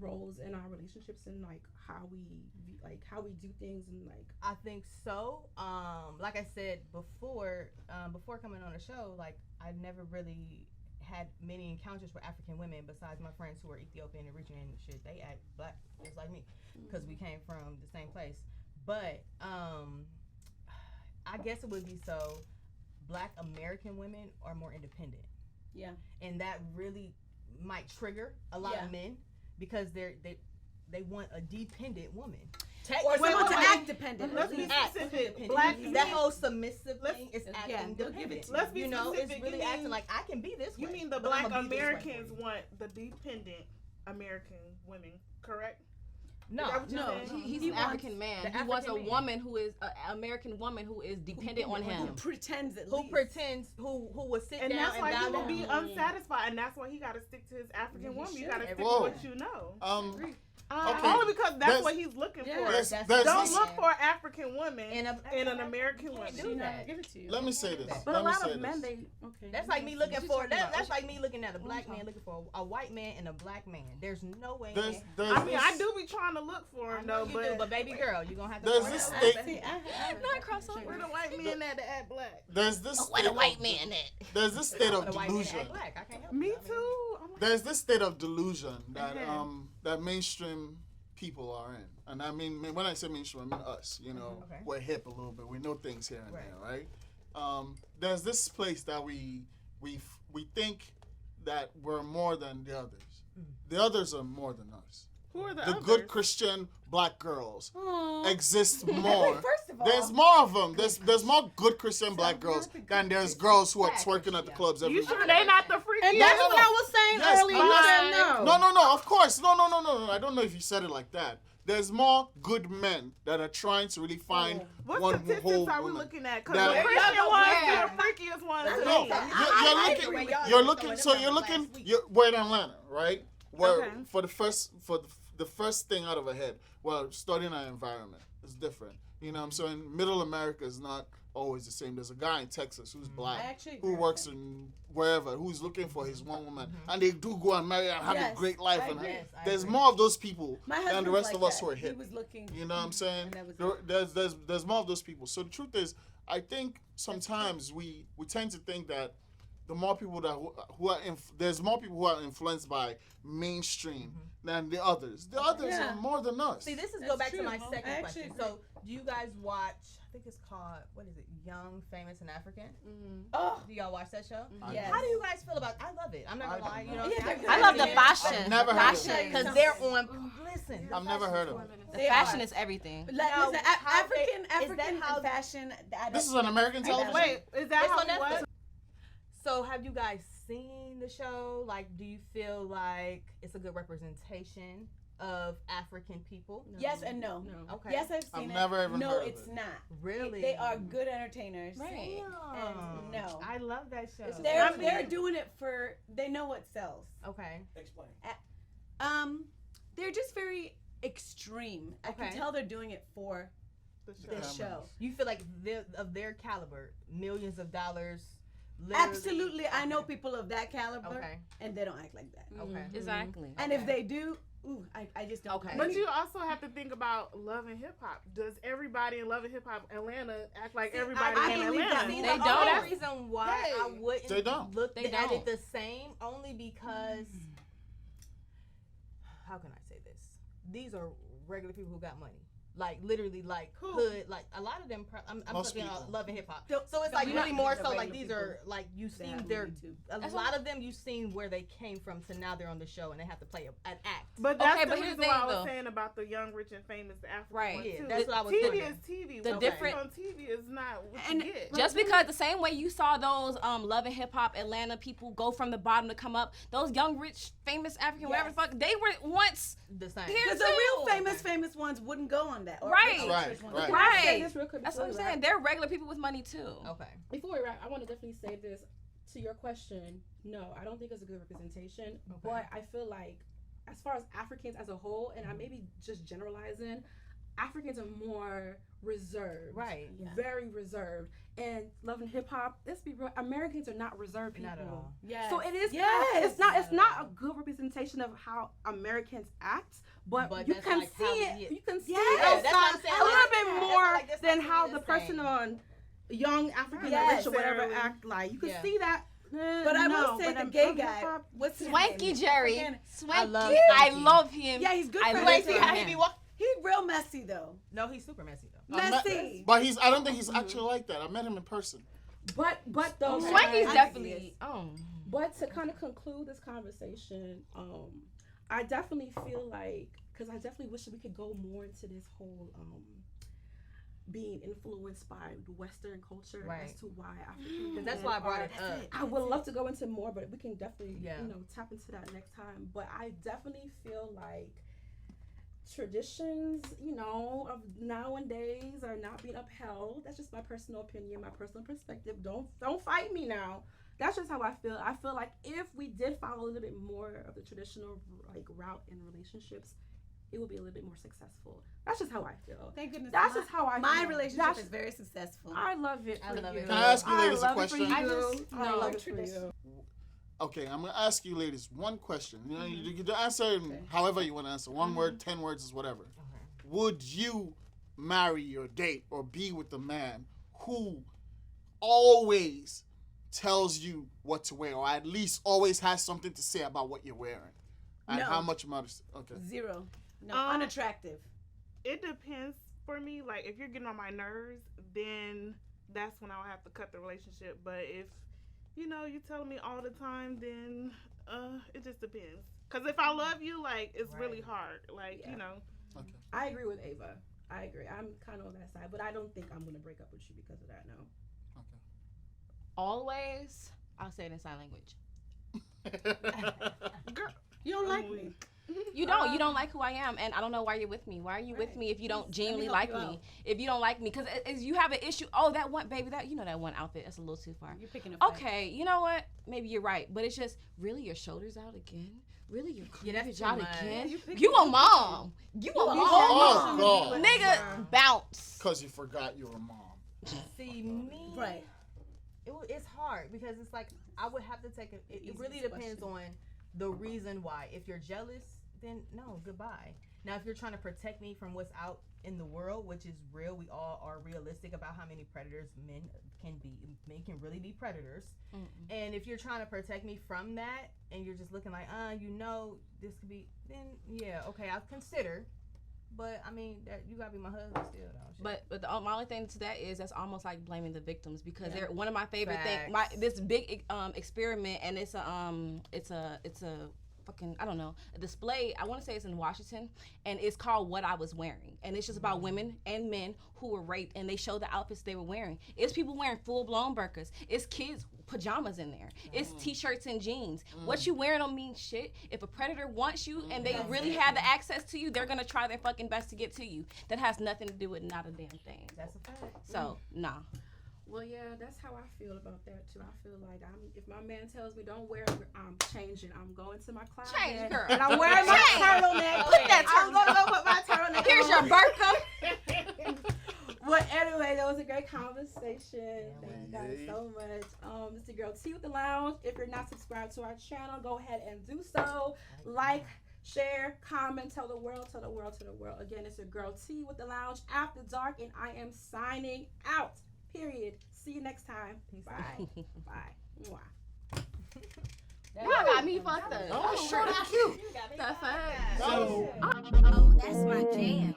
roles in our relationships and like how we do things and like I think so. Like I said before coming on the show, like I never really had many encounters with African women besides my friends who are Ethiopian and Eritrean and shit. They act black just like me because we came from the same place. But I guess it would be so. Black American women are more independent. Yeah. And that really might trigger a lot of men because they want a dependent woman. Or someone to wait. act dependent. Let's be Act specific. independent. Black that men. whole submissive Let's- thing is acting yeah, they'll give it dependent. to Let's be You know, specific. it's really You acting mean- like I can be this way. You mean the but Black I'ma be this way for Americans you. want the dependent American women, correct? No, Is that what you're no. saying? He's He an wants African man. the He wants a African man. woman who is an American woman who is dependent on Who him. pretends at who least. pretends who will sit And down that's why and he bow will be down. unsatisfied, and that's why he got to stick to his African woman. You got to stick to Whoa. what you know. Okay. Only because that's There's- what he's looking Yeah. for. There's- That's- there's Don't this- look for an African woman in in an American can't woman. do She's not that. gonna give it to you. Let me say this. but Let a me lot say of men this. they okay. That's like me looking What you for talking about? that's like me looking at a black man looking for a white man and a black man. There's no way. There's I mean, this, I do be trying to look for I him know though, you do, but baby girl, you're gonna have to There's find this out. state- See, Not crossover. where the white men that act black. there's this What state a white of, man at. there's this state of The white man delusion. act black. I can't help Me it. I mean, too. I'm like, There's this state of delusion that Mhm. that mainstream people are in, and I mean when I say mainstream, I mean us. You know, Okay. we're hip a little bit. We know things here and Right. there, right? There's this place that we think that we're more than the others. The others are more than us. who are the The others? good Christian black girls Aw. exist more. First of all, There's more of them. There's more good Christian black girls than there's girls who are Black twerking at the Christian. clubs every You week. sure they not the freaky? and that's no, what no. I was saying Yes, earlier. but You listen- said no. No, of course. No. I don't know if you said it like that. There's more good men that are trying to really find What one statistics whole are we woman. looking at? Because That- the Christian Yeah, ones where? are the freakiest ones. to No, me. you're looking. So you're looking. We're in Atlanta, right? Where Okay. for the first thing out of our head, well, studying our environment is different. You know what I'm saying? Middle America is not always the same. There's a guy in Texas who's black, I actually agree who with works that. in wherever, who's looking for his one woman, and they do go and marry and have a Yes, great life. I And agree. Yes, I there's agree. more of those people My than husband's the rest like of us that. who are He hip. was looking. You know what I'm saying? And that was There's more of those people. So the truth is, I think sometimes we tend to think that the more people that who are there's more people who are influenced by mainstream than the others. The others Yeah. are more than us. See, this is That's go back true. to my I second actually question. agree. So, do you guys watch? I think it's called what is it? Young, Famous, and African. Oh, Do y'all watch that show? yes. How do you guys feel about? I love it. I'm not gonna I lie. do You know, not. Yeah, they're good. I love the I've fashion. I've never heard of fashion, it. because they're on. Listen, I've never heard of it. The They fashion are. is everything. Listen, Now, how they- African, is that African how- and fashion. This is an American television. Wait, is that It's how on it was? Netflix. So, have you guys seen the show? Like, do you feel like it's a good representation of African people? Yes and no. No. Okay. Yes, I've seen I've it. never even no, heard of it's it. not. Really? They are good entertainers. Right. And no. I love that show. They're doing it for. They know what sells. Okay. Explain. They're just very extreme. I Okay. can tell they're doing it for The this show. You feel like they're of their caliber, millions of dollars. Literally. Absolutely, I know Okay. people of that caliber, Okay. and they don't act like that. Okay. Exactly. And if they do, I just don't. Okay. But you also have to think about Love and Hip Hop. Does everybody in Love and Hip Hop Atlanta act like everybody I in believe that. Atlanta? See, They the don't. only reason why I wouldn't They don't. look They at don't. it the same only because how can I say this? These are regular people who got money. Like literally, like Who? hood, like a lot of them. I'm Most talking about people. Love and Hip Hop. Don't- So it's don't like be really not- more these are so like regular these are people like you've that seen have their money, too. a That's lot of them you've seen where they came from to now they're on the show and they have to play an act. But that's Okay, the but here's reason the why thing, I was though. saying about the young, rich, and famous, the African Right. one, Yeah, too. that's what I was TV thinking. is TV. The What different- on TV is not what And- you get. Just because the same way you saw those Love and Hip Hop Atlanta people go from the bottom to come up, those young, rich, famous African, whatever the fuck, they were once The same. here Because the too. real famous ones wouldn't go on that. Or Right. rich Right, ones. right. Can I say Right. this real quick That's before what I'm we saying. wrap? They're regular people with money too. Okay. Before we wrap, I want to definitely say this. to your question, no, I don't think it's a good representation. Okay. But I feel like, as far as Africans as a whole, and I may be just generalizing, Africans are more reserved. Right. Yeah. Very reserved. And loving hip hop, let's be real, Americans are not reserved people. Not at all. Yes. So it is. Yes. It's not a good representation of how Americans act, but you that's can like see how we- it. You can see Yes, it that's what I'm saying. a little Like, bit yeah, more that's like that's than not how really the the person same. on Young African Yes. Rich or whatever Necessarily. act like. You can Yeah. see that. But I will say the gay guy. What's his Swanky name? Jerry. Again, Swanky. love I Swanky. love him. Yeah, he's good I for love his See him. how he be walking? He's real messy though. No, he's super messy though. Messy. But I don't think he's actually like that. I met him in person. But though, Okay. Swanky's I definitely. But to kind of conclude this conversation, I definitely feel like, because I definitely wish that we could go more into this whole being influenced by the Western culture Right. as to why African Because that's men why I brought are- it up. I would love to go into more, but we can definitely, Yeah. tap into that next time. But I definitely feel like traditions, of nowadays are not being upheld. That's just my personal opinion, my personal perspective. Don't fight me now. That's just how I feel. I feel like if we did follow a little bit more of the traditional route in relationships, it would be a little bit more successful. That's just how I feel. Thank goodness. That's just how I feel. My relationship That's- is very successful. I love it. I for love you. it. Can I ask you ladies a love it for question? you. I just- I no. love it for Tradition. you. Okay, I'm gonna ask you ladies one question. You can answer it however you want to answer. One word, 10 words is whatever. Would you marry or date or be with a man who always tells you what to wear, or at least always has something to say about what you're wearing, and No. how much matters? Okay. Zero. No, Um, unattractive. It depends for me. Like, if you're getting on my nerves, then that's when I'll have to cut the relationship. But if, you telling me all the time, then it just depends. Because if I love you, like, it's really Right. hard. Like, Yeah. Okay. I agree with Ava. I agree. I'm kind of on that side, but I don't think I'm gonna break up with you because of that. No. Always, I'll say it in sign language. Girl, You don't like me. You don't. You don't like who I am, and I don't know why you're with me. Why are you with Right. me if you don't Let me genuinely help like you me? out. If you don't like me, because you have an issue. Oh, that one, baby, that that one outfit. That's a little too far. You're picking a fight. Okay, you know what? Maybe you're right, but it's just really your shoulders out again. Really your Yeah, cleavage that's too out much. again. You pick- You a mom. You a mom. Oh, God. Nigga, bounce. Because you forgot you're a mom. See me, Right. It's hard because it's like I would have to take it really Easiest depends on the reason why. If you're jealous, then no, goodbye. Now, if you're trying to protect me from what's out in the world, which is real, we all are realistic about how many predators men can be. Men can really be predators. And if you're trying to protect me from that, and you're just looking like, this could be, then yeah, okay, I'll consider. But I mean, that you gotta be my husband still, though. Shit. But my only thing to that is that's almost like blaming the victims because Yeah. they're one of my favorite things. Facts. This big experiment, and it's a fucking, I don't know, a display. I want to say it's in Washington, and it's called What I Was Wearing, and it's just about women and men who were raped, and they show the outfits they were wearing. It's people wearing full blown burqas. It's kids pajamas in there. It's t-shirts and jeans. What you wearing don't mean shit. If a predator wants you and they really have the access to you, they're gonna try their fucking best to get to you. That has nothing to do with not a damn thing. That's a fact. So nah. Well, yeah, that's how I feel about that too. I feel like if my man tells me don't wear, I'm changing. I'm going to my closet. Change, girl. And I'm wearing my Change. turtleneck. Put that I'm gonna go put my turtleneck. Here's your on. burqa. But anyway, that was a great conversation. Thank you guys Yeah. so much. It's your girl T with the Lounge. If you're not subscribed to our channel, go ahead and do so. Like, share, comment, tell the world, tell the world, tell the world. Again, it's your girl T with the Lounge After Dark, and I am signing out. Period. See you next time. Bye. Bye. Mwah. Y'all got me fucked up. Oh, sure, that's cute. The fuck? So, Oh, that's my jam.